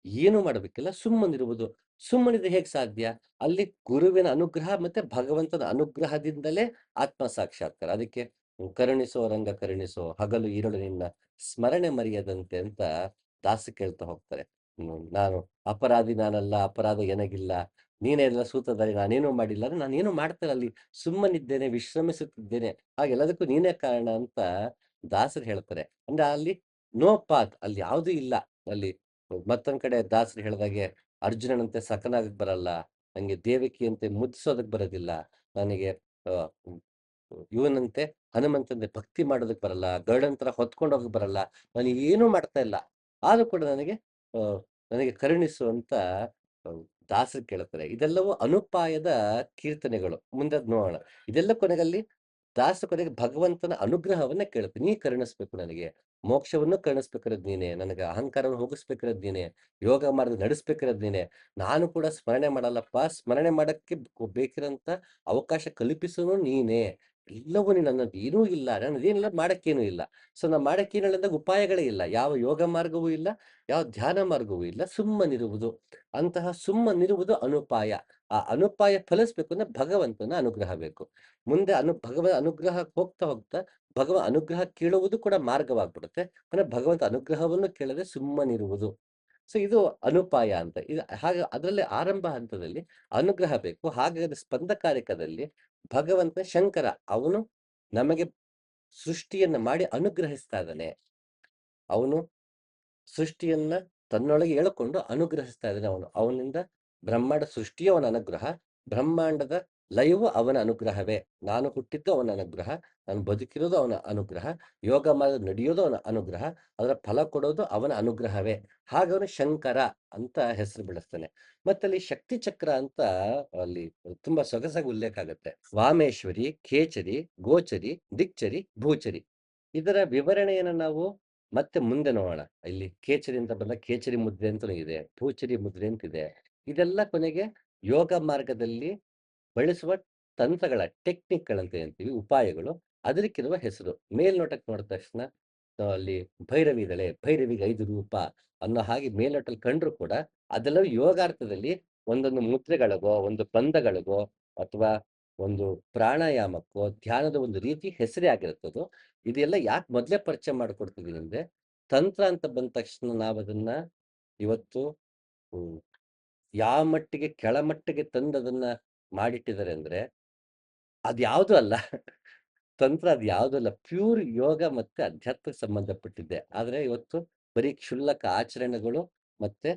ಏನು ಮಾಡ್ಬೇಕಿಲ್ಲ, ಸುಮ್ಮನಿರುವುದು. ಸುಮ್ಮನಿದ್ರೆ ಹೇಗ್ ಸಾಧ್ಯ? ಅಲ್ಲಿ ಗುರುವಿನ ಅನುಗ್ರಹ ಮತ್ತೆ ಭಗವಂತನ ಅನುಗ್ರಹದಿಂದಲೇ ಆತ್ಮ ಸಾಕ್ಷಾತ್ಕಾರ. ಅದಕ್ಕೆ ಕರುಣಿಸೋ ರಂಗ ಕರುಣಿಸೋ, ಹಗಲು ഇരുಳು ನಿನ್ನ ಸ್ಮರಣೆ ಮರೆಯದಂತೆ ಅಂತ ದಾಸ ಕೇಳ್ತಾ ಹೋಗ್ತಾರೆ. ನಾನು ಅಪರಾಧಿ ನಾನಲ್ಲ, ಅಪರಾಧ ಎನಗಿಲ್ಲ, ನೀನೇ ಎಲ್ಲ ಸೂತ್ರಧಾರಿ ನಾನೇನು ಮಾಡಿಲ್ಲ ಅಂದ್ರೆ ನಾನೇನು ಮಾಡ್ತಾ ಇಲ್ಲ ಅಲ್ಲಿ. ಸುಮ್ಮನಿದ್ದೇನೆ, ವಿಶ್ರಮಿಸುತ್ತಿದ್ದೇನೆ. ಹಾಗೆಲ್ಲದಕ್ಕೂ ನೀನೇ ಕಾರಣ ಅಂತ ದಾಸರು ಹೇಳ್ತಾರೆ. ಅಂದ್ರೆ ಅಲ್ಲಿ ನೋ ಪಾತ್ ಅಲ್ಲಿ ಯಾವುದೂ ಇಲ್ಲ. ಅಲ್ಲಿ ಮತ್ತೊಂದ್ ಕಡೆ ದಾಸರು ಹೇಳ್ದಾಗೆ ಅರ್ಜುನನಂತೆ ಸಖನಾಗಕ್ ಬರಲ್ಲ. ನಂಗೆ ದೇವಕಿಯಂತೆ ಮುದ್ದಿಸೋದಕ್ ಬರೋದಿಲ್ಲ. ನನಗೆ ಅ ಇವನಂತೆ ಹನುಮಂತಂತೆ ಭಕ್ತಿ ಮಾಡೋದಕ್ ಬರಲ್ಲ. ಗರುಡನ್ ತರ ಹೊತ್ಕೊಂಡ್ ಹೋಗಕ್ ಬರಲ್ಲ. ನಾನು ಏನೂ ಮಾಡ್ತಾ ಇಲ್ಲ. ಆದ್ರೂ ಕೂಡ ನನಗೆ ಅ ನನಗೆ ಕರುಣಿಸು ಅಂತ ಅ ದಾಸರು ಕೇಳುತ್ತಾರೆ. ಇದೆಲ್ಲವೂ ಅನುಪಾಯದ ಕೀರ್ತನೆಗಳು. ಮುಂದೆ ಅದ್ ನೋಡೋಣ. ಇದೆಲ್ಲ ಕೊನೆಗಲ್ಲಿ ದಾಸ ಕೊನೆಗೆ ಭಗವಂತನ ಅನುಗ್ರಹವನ್ನ ಕೇಳುತ್ತೆ. ನೀ ಕರುಣಿಸ್ಬೇಕು ನನಗೆ. ಮೋಕ್ಷವನ್ನು ಕರುಣಿಸ್ಬೇಕಾಗಿರೋದು ನೀನೇ. ನನಗೆ ಅಹಂಕಾರವನ್ನು ಹೋಗಿಸ್ಬೇಕಾಗಿರೋದು ನೀನೇ. ಯೋಗ ಮಾರ್ಗ ನಡೆಸ್ಬೇಕಾಗಿರೋದು ನೀನೇ. ನಾನು ಕೂಡ ಸ್ಮರಣೆ ಮಾಡಲ್ಲಪ್ಪ. ಸ್ಮರಣೆ ಮಾಡಕ್ಕೆ ಬೇಕಿರೋಂತ ಅವಕಾಶ ಕಲ್ಪಿಸೋನು ನೀನೇ. ಎಲ್ಲವೂ ನೀನು ನನ್ನದು ಏನೂ ಇಲ್ಲ. ನನ್ನದೇನಿಲ್ಲ ಮಾಡಕ್ಕೇನೂ ಇಲ್ಲ. ಸೊ ನಾ ಮಾಡಕ್ಕೇನಿಲ್ಲ ಅಂದಾಗ ಉಪಾಯಗಳೇ ಇಲ್ಲ. ಯಾವ ಯೋಗ ಮಾರ್ಗವೂ ಇಲ್ಲ, ಯಾವ ಧ್ಯಾನ ಮಾರ್ಗವೂ ಇಲ್ಲ. ಸುಮ್ಮನಿರುವುದು. ಅಂತಹ ಸುಮ್ಮನಿರುವುದು ಅನುಪಾಯ. ಆ ಅನುಪಾಯ ಫಲಿಸ್ಬೇಕು ಅಂದ್ರೆ ಭಗವಂತನ ಅನುಗ್ರಹ ಬೇಕು. ಮುಂದೆ ಭಗವನ ಅನುಗ್ರಹಕ್ಕೆ ಹೋಗ್ತಾ ಹೋಗ್ತಾ ಭಗವ ಅನುಗ್ರಹ ಕೇಳುವುದು ಕೂಡ ಮಾರ್ಗವಾಗ್ಬಿಡುತ್ತೆ. ಅಂದ್ರೆ ಭಗವಂತ ಅನುಗ್ರಹವನ್ನು ಕೇಳದೆ ಸುಮ್ಮನಿರುವುದು. ಸೊ ಇದು ಅನುಪಾಯ ಅಂತ. ಇದು ಹಾಗೆ ಅದರಲ್ಲಿ ಆರಂಭ ಹಂತದಲ್ಲಿ ಅನುಗ್ರಹ ಬೇಕು. ಹಾಗಾದ್ರೆ ಸ್ಪಂದಕಾರಕದಲ್ಲಿ ಭಗವಂತ ಶಂಕರ ಅವನು ನಮಗೆ ಸೃಷ್ಟಿಯನ್ನ ಮಾಡಿ ಅನುಗ್ರಹಿಸ್ತಾ ಇದ್ದಾನೆ. ಅವನು ಸೃಷ್ಟಿಯನ್ನ ತನ್ನೊಳಗೆ ಎಳಕೊಂಡು ಅನುಗ್ರಹಿಸ್ತಾ ಇದ್ದಾನೆ ಅವನು. ಅವನಿಂದ ಬ್ರಹ್ಮಾಂಡ ಸೃಷ್ಟಿಯು ಅವನ ಅನುಗ್ರಹ, ಬ್ರಹ್ಮಾಂಡದ ಲಯವೂ ಅವನ ಅನುಗ್ರಹವೇ. ನಾನು ಹುಟ್ಟಿದ್ದು ಅವನ ಅನುಗ್ರಹ, ನಾನು ಬದುಕಿರೋದು ಅವನ ಅನುಗ್ರಹ, ಯೋಗ ಮಾರ್ಗ ನಡೆಯೋದು ಅವನ ಅನುಗ್ರಹ, ಅದರ ಫಲ ಕೊಡೋದು ಅವನ ಅನುಗ್ರಹವೇ. ಹಾಗವನು ಶಂಕರ ಅಂತ ಹೆಸರು ಬೆಳೆಸ್ತಾನೆ. ಮತ್ತಲ್ಲಿ ಶಕ್ತಿ ಚಕ್ರ ಅಂತ ಅಲ್ಲಿ ತುಂಬಾ ಸೊಗಸಾಗಿ ಉಲ್ಲೇಖ ಆಗುತ್ತೆ. ವಾಮೇಶ್ವರಿ, ಖೇಚರಿ, ಗೋಚರಿ, ದಿಕ್ಚರಿ, ಭೂಚರಿ. ಇದರ ವಿವರಣೆಯನ್ನು ನಾವು ಮತ್ತೆ ಮುಂದೆ ನೋಡೋಣ. ಇಲ್ಲಿ ಕೇಚರಿ ಅಂತ ಬಂದಾಗ ಕೇಚರಿ ಮುದ್ರೆ ಅಂತನೂ ಇದೆ. ಭೂಚರಿ ಮುದ್ರೆ ಅಂತಿದೆ. ಇದೆಲ್ಲ ಕೊನೆಗೆ ಯೋಗ ಮಾರ್ಗದಲ್ಲಿ ಬಳಸುವ ತಂತ್ರಗಳ ಟೆಕ್ನಿಕ್‌ಗಳಂತ ಅಂತೀವಿ, ಉಪಾಯಗಳು. ಅದಕ್ಕಿರುವ ಹೆಸರು. ಮೇಲ್ನೋಟಕ್ಕೆ ನೋಡಿದ ತಕ್ಷಣ ಅಲ್ಲಿ ಭೈರವಿ ಇದ್ದಾಳೆ, ಭೈರವಿಗೆ 5 ರೂಪ ಅನ್ನೋ ಹಾಗೆ ಮೇಲ್ನೋಟದಲ್ಲಿ ಕಂಡ್ರು ಕೂಡ ಅದೆಲ್ಲವೂ ಯೋಗಾರ್ಥದಲ್ಲಿ ಒಂದೊಂದು ಮುದ್ರೆಗಳಿಗೋ, ಒಂದು ಬಂಧಗಳಿಗೋ ಅಥವಾ ಒಂದು ಪ್ರಾಣಾಯಾಮಕ್ಕೋ, ಧ್ಯಾನದ ಒಂದು ರೀತಿ ಹೆಸರೇ ಆಗಿರುತ್ತದು. ಇದೆಲ್ಲ ಯಾಕೆ ಮೊದಲೇ ಪರಿಚಯ ಮಾಡ್ಕೊಡ್ತಿದೀನಿ ಅಂದ್ರೆ, ತಂತ್ರ ಅಂತ ಬಂದ ತಕ್ಷಣ ನಾವದನ್ನ ಇವತ್ತು ಹ್ಮ್, ಯಾವ ಮಟ್ಟಿಗೆ ಕೆಳಮಟ್ಟಿಗೆ ತಂದು ಅದನ್ನ ಮಾಡಿಟ್ಟಿದ್ದಾರೆ ಅಂದ್ರೆ, ಅದ್ಯಾವುದೂ ಅಲ್ಲ. ತಂತ್ರ ಅದ್ಯಾವುದೂ ಅಲ್ಲ. ಪ್ಯೂರ್ ಯೋಗ ಮತ್ತೆ ಅಧ್ಯಾತ್ಮಕ್ಕೆ ಸಂಬಂಧಪಟ್ಟಿದ್ದೆ. ಆದ್ರೆ ಇವತ್ತು ಬರೀ ಕ್ಷುಲ್ಲಕ ಆಚರಣೆಗಳು ಮತ್ತೆ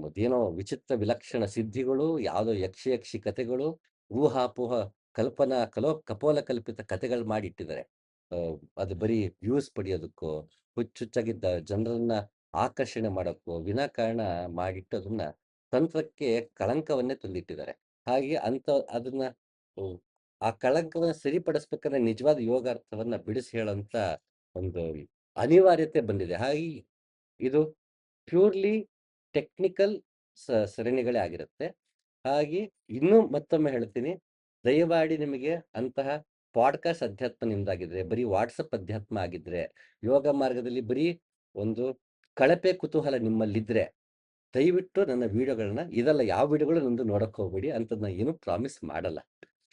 ಅದೇನೋ ವಿಚಿತ್ರ ವಿಲಕ್ಷಣ ಸಿದ್ಧಿಗಳು, ಯಾವುದೋ ಯಕ್ಷಿ ಕಥೆಗಳು, ಊಹಾಪೋಹ ಕಪೋಲ ಕಲ್ಪಿತ ಕಥೆಗಳು ಮಾಡಿಟ್ಟಿದ್ದಾರೆ. ಅದು ಬರೀ ವ್ಯೂಸ್ ಪಡೆಯೋದಕ್ಕೋ, ಹುಚ್ಚುಚ್ಚಾಗಿದ್ದ ಜನರನ್ನ ಆಕರ್ಷಣೆ ಮಾಡೋಕ್ಕೋ ವಿನಾಕಾರಣ ಮಾಡಿಟ್ಟು ಅದನ್ನ ತಂತ್ರಕ್ಕೆ ಕಳಂಕವನ್ನೇ ತಂದಿಟ್ಟಿದ್ದಾರೆ. ಹಾಗೆ ಅದನ್ನ ಹ್ಮ್, ಆ ಕಳಂಕವನ್ನ ಸರಿಪಡಿಸ್ಬೇಕಾದ್ರೆ ನಿಜವಾದ ಯೋಗಾರ್ಥವನ್ನ ಬಿಡಿಸಿ ಹೇಳೋಂತ ಒಂದು ಅನಿವಾರ್ಯತೆ ಬಂದಿದೆ. ಹಾಗಾಗಿ ಇದು ಪ್ಯೂರ್‌ಲಿ ಟೆಕ್ನಿಕಲ್ ಸರಣಿಗಳೇ ಆಗಿರುತ್ತೆ. ಹಾಗೆ ಇನ್ನೂ ಮತ್ತೊಮ್ಮೆ ಹೇಳ್ತೀನಿ, ದಯಮಾಡಿ ನಿಮಗೆ ಅಂತಹ ಪಾಡ್ಕಾಸ್ಟ್ ಅಧ್ಯಾತ್ಮ ನಿಮ್ದಾಗಿದ್ರೆ, ಬರೀ ವಾಟ್ಸಪ್ ಅಧ್ಯಾತ್ಮ ಆಗಿದ್ರೆ, ಯೋಗ ಮಾರ್ಗದಲ್ಲಿ ಬರೀ ಒಂದು ಕಳಪೆ ಕುತೂಹಲ ನಿಮ್ಮಲ್ಲಿದ್ರೆ, ದಯವಿಟ್ಟು ನನ್ನ ವಿಡಿಯೋಗಳನ್ನ ಇದೆಲ್ಲ ಯಾವ ವಿಡಿಯೋಗಳು ನಂದು ನೋಡಕ್ ಹೋಗ್ಬೇಡಿ ಅಂತದ್ ನಾನು ಏನು ಪ್ರಾಮಿಸ್ ಮಾಡಲ್ಲ.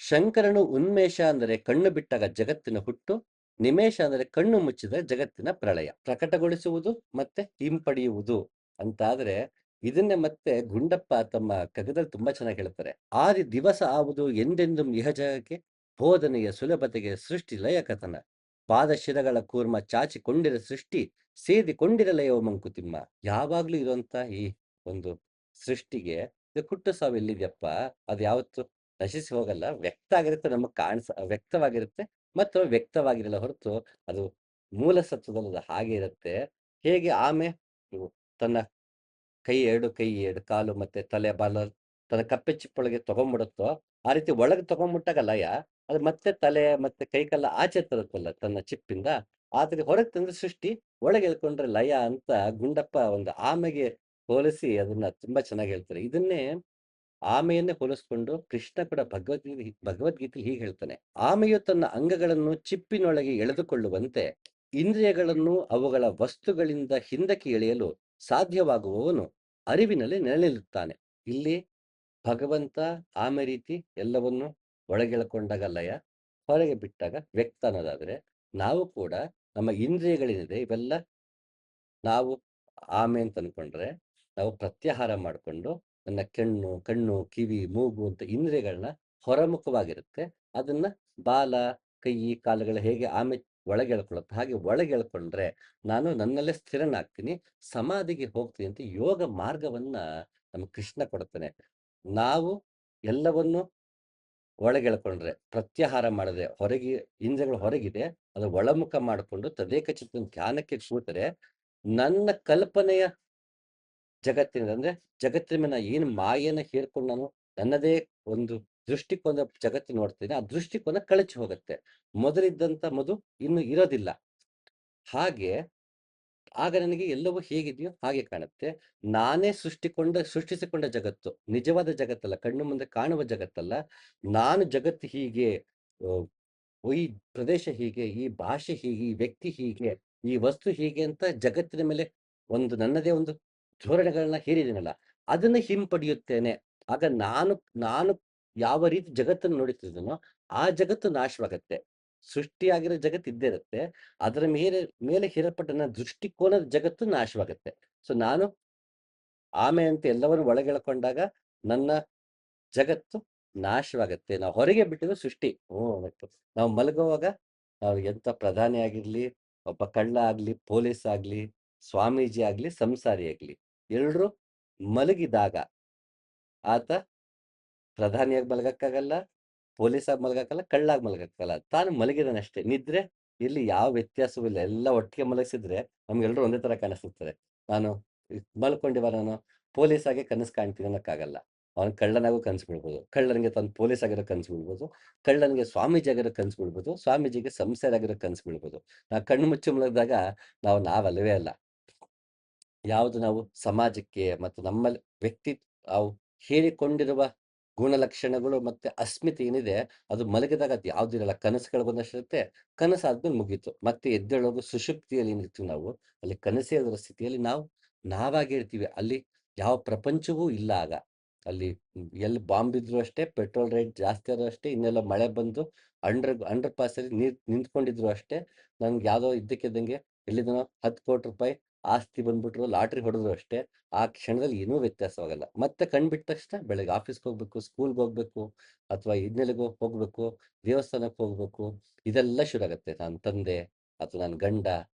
ಶಂಕರನು ಉನ್ಮೇಷ ಅಂದರೆ ಕಣ್ಣು ಬಿಟ್ಟಾಗ ಜಗತ್ತಿನ ಹುಟ್ಟು, ನಿಮೇಷ ಅಂದರೆ ಕಣ್ಣು ಮುಚ್ಚಿದ ಜಗತ್ತಿನ ಪ್ರಳಯ. ಪ್ರಕಟಗೊಳಿಸುವುದು ಮತ್ತೆ ಹಿಂಪಡೆಯುವುದು ಅಂತಾದ್ರೆ ಇದನ್ನೇ ಮತ್ತೆ ಗುಂಡಪ್ಪ ತಮ್ಮ ಕಗ್ಗದಲ್ಲಿ ತುಂಬಾ ಚೆನ್ನಾಗಿ ಹೇಳ್ತಾರೆ. ಆದಿ ದಿವಸ ಆವುದು ಎಂದೆಂದು ಇಹಜಗಕ್ಕೆ, ಬೋಧನೆಯ ಸುಲಭತೆಗೆ ಸೃಷ್ಟಿ ಲಯ ಕಥನ. ಪಾದಶಿರಗಳ ಕೂರ್ಮ ಚಾಚಿಕೊಂಡಿರ ಸೃಷ್ಟಿ, ಸೇದಿಕೊಂಡಿರಲಯೋ ಮಂಕುತಿಮ್ಮ. ಯಾವಾಗ್ಲೂ ಇರುವಂತ ಈ ಒಂದು ಸೃಷ್ಟಿಗೆ ಇದು ಹುಟ್ಟು ಸಾವು ಎಲ್ಲಿದೆಯಪ್ಪ, ಅದು ಯಾವತ್ತು ನಶಿಸಿ ಹೋಗಲ್ಲ, ವ್ಯಕ್ತ ಆಗಿರುತ್ತೆ, ನಮಗೆ ವ್ಯಕ್ತವಾಗಿರುತ್ತೆ ಮತ್ತು ವ್ಯಕ್ತವಾಗಿರಲ್ಲ ಹೊರತು ಅದು ಮೂಲ ಸತ್ವದಲ್ಲಿ ಅದು ಹಾಗೆ ಇರುತ್ತೆ. ಹೇಗೆ ಆಮೆ ತನ್ನ ಎರಡು ಕೈ, ಎರಡು ಕಾಲು ಮತ್ತೆ ತಲೆ ಬಾಲ ತನ್ನ ಕಪ್ಪೆ ಚಿಪ್ಪೊಳಗೆ ತಗೊಂಡ್ಬಿಡುತ್ತೋ, ಆ ರೀತಿ ಒಳಗೆ ತಗೊಂಡ್ಬಿಟ್ಟಾಗ ಲಯ, ಅದು ಮತ್ತೆ ತಲೆ ಮತ್ತೆ ಕೈ ಕಾಲ ಆಚೆ ತರುತ್ತಲ್ಲ ತನ್ನ ಚಿಪ್ಪಿಂದ, ಆದ್ರೆ ಹೊರಗೆ ತಂದ್ರೆ ಸೃಷ್ಟಿ, ಒಳಗೆ ಎಳ್ಕೊಂಡ್ರೆ ಲಯ ಅಂತ ಗುಂಡಪ್ಪ ಒಂದು ಆಮೆಗೆ ಹೋಲಿಸಿ ಅದನ್ನ ತುಂಬಾ ಚೆನ್ನಾಗಿ ಹೇಳ್ತಾರೆ. ಇದನ್ನೇ ಆಮೆಯನ್ನೇ ಹೋಲಿಸ್ಕೊಂಡು ಕೃಷ್ಣ ಕೂಡ ಭಗವದ್ಗೀತೆ ಹೀಗೆ ಹೇಳ್ತಾನೆ. ಆಮೆಯು ತನ್ನ ಅಂಗಗಳನ್ನು ಚಿಪ್ಪಿನೊಳಗೆ ಎಳೆದುಕೊಳ್ಳುವಂತೆ ಇಂದ್ರಿಯಗಳನ್ನು ಅವುಗಳ ವಸ್ತುಗಳಿಂದ ಹಿಂದಕ್ಕೆ ಎಳೆಯಲು ಸಾಧ್ಯವಾಗುವವನು ಅರಿವಿನಲ್ಲಿ ನೆಲೆನಿಲ್ಲುತ್ತಾನೆ. ಇಲ್ಲಿ ಭಗವಂತ ಆಮೆ ರೀತಿ ಎಲ್ಲವನ್ನು ಒಳಗೆಳ್ಕೊಂಡಾಗ ಲಯ, ಹೊರಗೆ ಬಿಟ್ಟಾಗ ವ್ಯಕ್ತ ಅನ್ನೋದಾದ್ರೆ, ನಾವು ಕೂಡ ನಮ್ಮ ಇಂದ್ರಿಯಗಳೇನಿದೆ ಇವೆಲ್ಲ ನಾವು ಆಮೆ ಅಂತ ಅನ್ಕೊಂಡ್ರೆ, ನಾವು ಪ್ರತ್ಯಾಹಾರ ಮಾಡಿಕೊಂಡು ನನ್ನ ಕಣ್ಣು ಕಿವಿ ಮೂಗು ಅಂತ ಇಂದ್ರಿಯಗಳನ್ನ ಹೊರಮುಖವಾಗಿರುತ್ತೆ, ಅದನ್ನ ಬಾಲ ಕೈ ಕಾಲುಗಳ ಹೇಗೆ ಆಮೆ ಒಳಗೆ ಎಳ್ಕೊಳ್ಳುತ್ತೆ ಹಾಗೆ ಒಳಗೆ ಎಳ್ಕೊಂಡ್ರೆ ನಾನು ನನ್ನಲ್ಲೇ ಸ್ಥಿರನಾಗ್ತೀನಿ, ಸಮಾಧಿಗೆ ಹೋಗ್ತೀನಿ ಅಂತ ಯೋಗ ಮಾರ್ಗವನ್ನ ನಮ್ಗೆ ಕೃಷ್ಣ ಕೊಡ್ತಾನೆ. ನಾವು ಎಲ್ಲವನ್ನು ಒಳಗೆಳ್ಕೊಂಡ್ರೆ, ಪ್ರತ್ಯಾಹಾರ ಮಾಡದೆ, ಹೊರಗೆ ಇಂದ್ರಿಯಗಳು ಹೊರಗಿದೆ, ಅದು ಒಳಮುಖ ಮಾಡಿಕೊಂಡು ತದೇಕ ಚಿತ್ತ ಧ್ಯಾನಕ್ಕೆ ಕೂತರೆ ನನ್ನ ಕಲ್ಪನೆಯ ಜಗತ್ತಿನ ಅಂದ್ರೆ ಜಗತ್ತಿನ ಮೇಲೆ ಏನು ಮಾಯೆನ ಹೇರ್ಕೊಂಡು ನಾನು ನನ್ನದೇ ಒಂದು ದೃಷ್ಟಿಕೋನ ಜಗತ್ತು ನೋಡ್ತೀನಿ, ಆ ದೃಷ್ಟಿಕೋನ ಕಳಚಿ ಹೋಗುತ್ತೆ. ಮೊದಲಿದ್ದಂತ ಮಧು ಇನ್ನು ಇರೋದಿಲ್ಲ. ಹಾಗೆ ಆಗ ನನಗೆ ಎಲ್ಲವೂ ಹೇಗಿದೆಯೋ ಹಾಗೆ ಕಾಣುತ್ತೆ. ನಾನೇ ಸೃಷ್ಟಿಸಿಕೊಂಡ ಜಗತ್ತು ನಿಜವಾದ ಜಗತ್ತಲ್ಲ, ಕಣ್ಣು ಮುಂದೆ ಕಾಣುವ ಜಗತ್ತಲ್ಲ. ನಾನು ಜಗತ್ತು ಹೀಗೆ, ಈ ಪ್ರದೇಶ ಹೀಗೆ, ಈ ಭಾಷೆ ಹೀಗೆ, ಈ ವ್ಯಕ್ತಿ ಹೀಗೆ, ಈ ವಸ್ತು ಹೀಗೆ ಅಂತ ಜಗತ್ತಿನ ಮೇಲೆ ಒಂದು ನನ್ನದೇ ಒಂದು ಧೋರಣೆಗಳನ್ನ ಹೇರಿದ್ದೀನಲ್ಲ, ಅದನ್ನ ಹಿಂಪಡೆಯುತ್ತೇನೆ. ಆಗ ನಾನು ನಾನು ಯಾವ ರೀತಿ ಜಗತ್ತನ್ನು ನೋಡುತ್ತಿದ್ದೀನೋ ಆ ಜಗತ್ತು ನಾಶವಾಗತ್ತೆ. ಸೃಷ್ಟಿಯಾಗಿರೋ ಜಗತ್ತು ಇದ್ದೇ ಇರುತ್ತೆ, ಅದರ ಮೇಲೆ ಮೇಲೆ ಹೇರಲ್ಪಟ್ಟ ನನ್ನ ದೃಷ್ಟಿಕೋನದ ಜಗತ್ತು ನಾಶವಾಗತ್ತೆ. ಸೊ ನಾನು ಆಮೆ ಅಂತ ಎಲ್ಲವನ್ನು ಒಳಗೆಳ್ಕೊಂಡಾಗ ನನ್ನ ಜಗತ್ತು ನಾಶವಾಗತ್ತೆ. ನಾವು ಹೊರಗೆ ಬಿಟ್ಟಿದ್ದು ಸೃಷ್ಟಿ. ನಾವು ಮಲಗುವಾಗ ನಾವು ಎಂತ ಪ್ರಧಾನಿ ಆಗಿರ್ಲಿ, ಒಬ್ಬ ಕಳ್ಳ ಆಗ್ಲಿ, ಪೊಲೀಸ್ ಆಗ್ಲಿ, ಸ್ವಾಮೀಜಿ ಆಗ್ಲಿ, ಸಂಸಾರಿ ಆಗ್ಲಿ, ಎಲ್ರು ಮಲಗಿದಾಗ ಆತ ಪ್ರಧಾನಿಯಾಗಿ ಮಲಗಕ್ಕಾಗಲ್ಲ, ಪೊಲೀಸಾಗಿ ಮಲಗಕ್ಕಾಗಲ್ಲ, ಕಳ್ಳಾಗಿ ಮಲಗಕ್ಕಾಗಲ್ಲ. ತಾನು ಮಲಗಿದಾನಷ್ಟೇ. ನಿದ್ರೆ ಇಲ್ಲಿ ಯಾವ ವ್ಯತ್ಯಾಸವೂ ಇಲ್ಲ. ಎಲ್ಲ ಒಟ್ಟಿಗೆ ಮಲಗಿಸಿದ್ರೆ ನಮ್ಗೆಲ್ರೂ ಒಂದೇ ತರ ಕಾಣಿಸುತ್ತದೆ. ನಾನು ಮಲ್ಕೊಂಡಿವ ನಾನು ಪೊಲೀಸ್ ಆಗಿ ಕನಸು ಕಾಣ್ತೀನಿ ಅನ್ನಕ್ಕಾಗಲ್ಲ. ಅವನು ಕಳ್ಳನಾಗೂ ಕನಸು ಬೀಳ್ಬೋದು, ಕಳ್ಳನಿಗೆ ತಾನು ಪೊಲೀಸ್ ಆಗಿರೋ ಕನಸು ಬೀಳ್ಬೋದು, ಕಳ್ಳನಿಗೆ ಸ್ವಾಮೀಜಿ ಆಗಿರೋ ಕನಸು ಬೀಳ್ಬೋದು, ಸ್ವಾಮೀಜಿಗೆ ಸಂಸಾರ ಆಗಿರೋ ಕನಸು ಬೀಳ್ಬೋದು. ನಾವು ಕಣ್ಣು ಮುಚ್ಚಿ ಮಲಗಿದಾಗ ನಾವಲ್ಲವೇ ಅಲ್ಲ. ಯಾವುದು ನಾವು ಸಮಾಜಕ್ಕೆ ಮತ್ತು ನಮ್ಮಲ್ಲಿ ನಾವು ಹೇಳಿಕೊಂಡಿರುವ ಗುಣಲಕ್ಷಣಗಳು ಮತ್ತೆ ಅಸ್ಮಿತೆ ಏನಿದೆ, ಅದು ಮಲಗಿದಾಗ ಅದು ಯಾವ್ದಿರಲ್ಲ. ಕನಸುಗಳು ಬಂದಷ್ಟಿರುತ್ತೆ, ಕನಸಾದ್ಮೇಲೆ ಮುಗೀತು. ಮತ್ತೆ ಎದ್ದೇಳೋದು ಸುಷುಪ್ತಿಯಲ್ಲಿ ಏನಿರ್ತೀವಿ ನಾವು, ಅಲ್ಲಿ ಕನಸೇ ಇರೋ ಸ್ಥಿತಿಯಲ್ಲಿ ನಾವಾಗಿ ಇರ್ತೀವಿ. ಅಲ್ಲಿ ಯಾವ ಪ್ರಪಂಚವೂ ಇಲ್ಲ ಆಗ. ಅಲ್ಲಿ ಎಲ್ಲಿ ಬಾಂಬ್ ಇದ್ರು ಅಷ್ಟೇ, ಪೆಟ್ರೋಲ್ ರೇಟ್ ಜಾಸ್ತಿ ಆದ್ರೂ ಅಷ್ಟೇ, ಇನ್ನೆಲ್ಲ ಮಳೆ ಬಂದು ಅಂಡರ್ ಪಾಸಲ್ಲಿ ನೀರು ನಿಂತ್ಕೊಂಡಿದ್ರು ಅಷ್ಟೇ, ನನ್ಗೆ ಯಾವುದೋ ಇದ್ದಕ್ಕಿದ್ದಂಗೆ ಎಲ್ಲಿದನೋ 10 ಕೋಟಿ ರೂಪಾಯಿ ಆಸ್ತಿ ಬಂದ್ಬಿಟ್ರು, ಲಾಟ್ರಿ ಹೊಡೆದ್ರು ಅಷ್ಟೇ, ಆ ಕ್ಷಣದಲ್ಲಿ ಏನೂ ವ್ಯತ್ಯಾಸವಾಗಲ್ಲ. ಮತ್ತೆ ಕಣ್ಬಿಟ್ಟ ತಕ್ಷಣ ಬೆಳಗ್ಗೆ ಆಫೀಸ್ಗೆ ಹೋಗ್ಬೇಕು, ಸ್ಕೂಲ್ಗೆ ಹೋಗ್ಬೇಕು, ಅಥವಾ ಇನ್ನೆಲ್ಲಿಗೋ ಹೋಗ್ಬೇಕು, ದೇವಸ್ಥಾನಕ್ಕೆ ಹೋಗ್ಬೇಕು, ಇದೆಲ್ಲ ಶುರು ಆಗತ್ತೆ. ನಾನು ತಂದೆ ಅಥವಾ ನಾನು ಗಂಡ,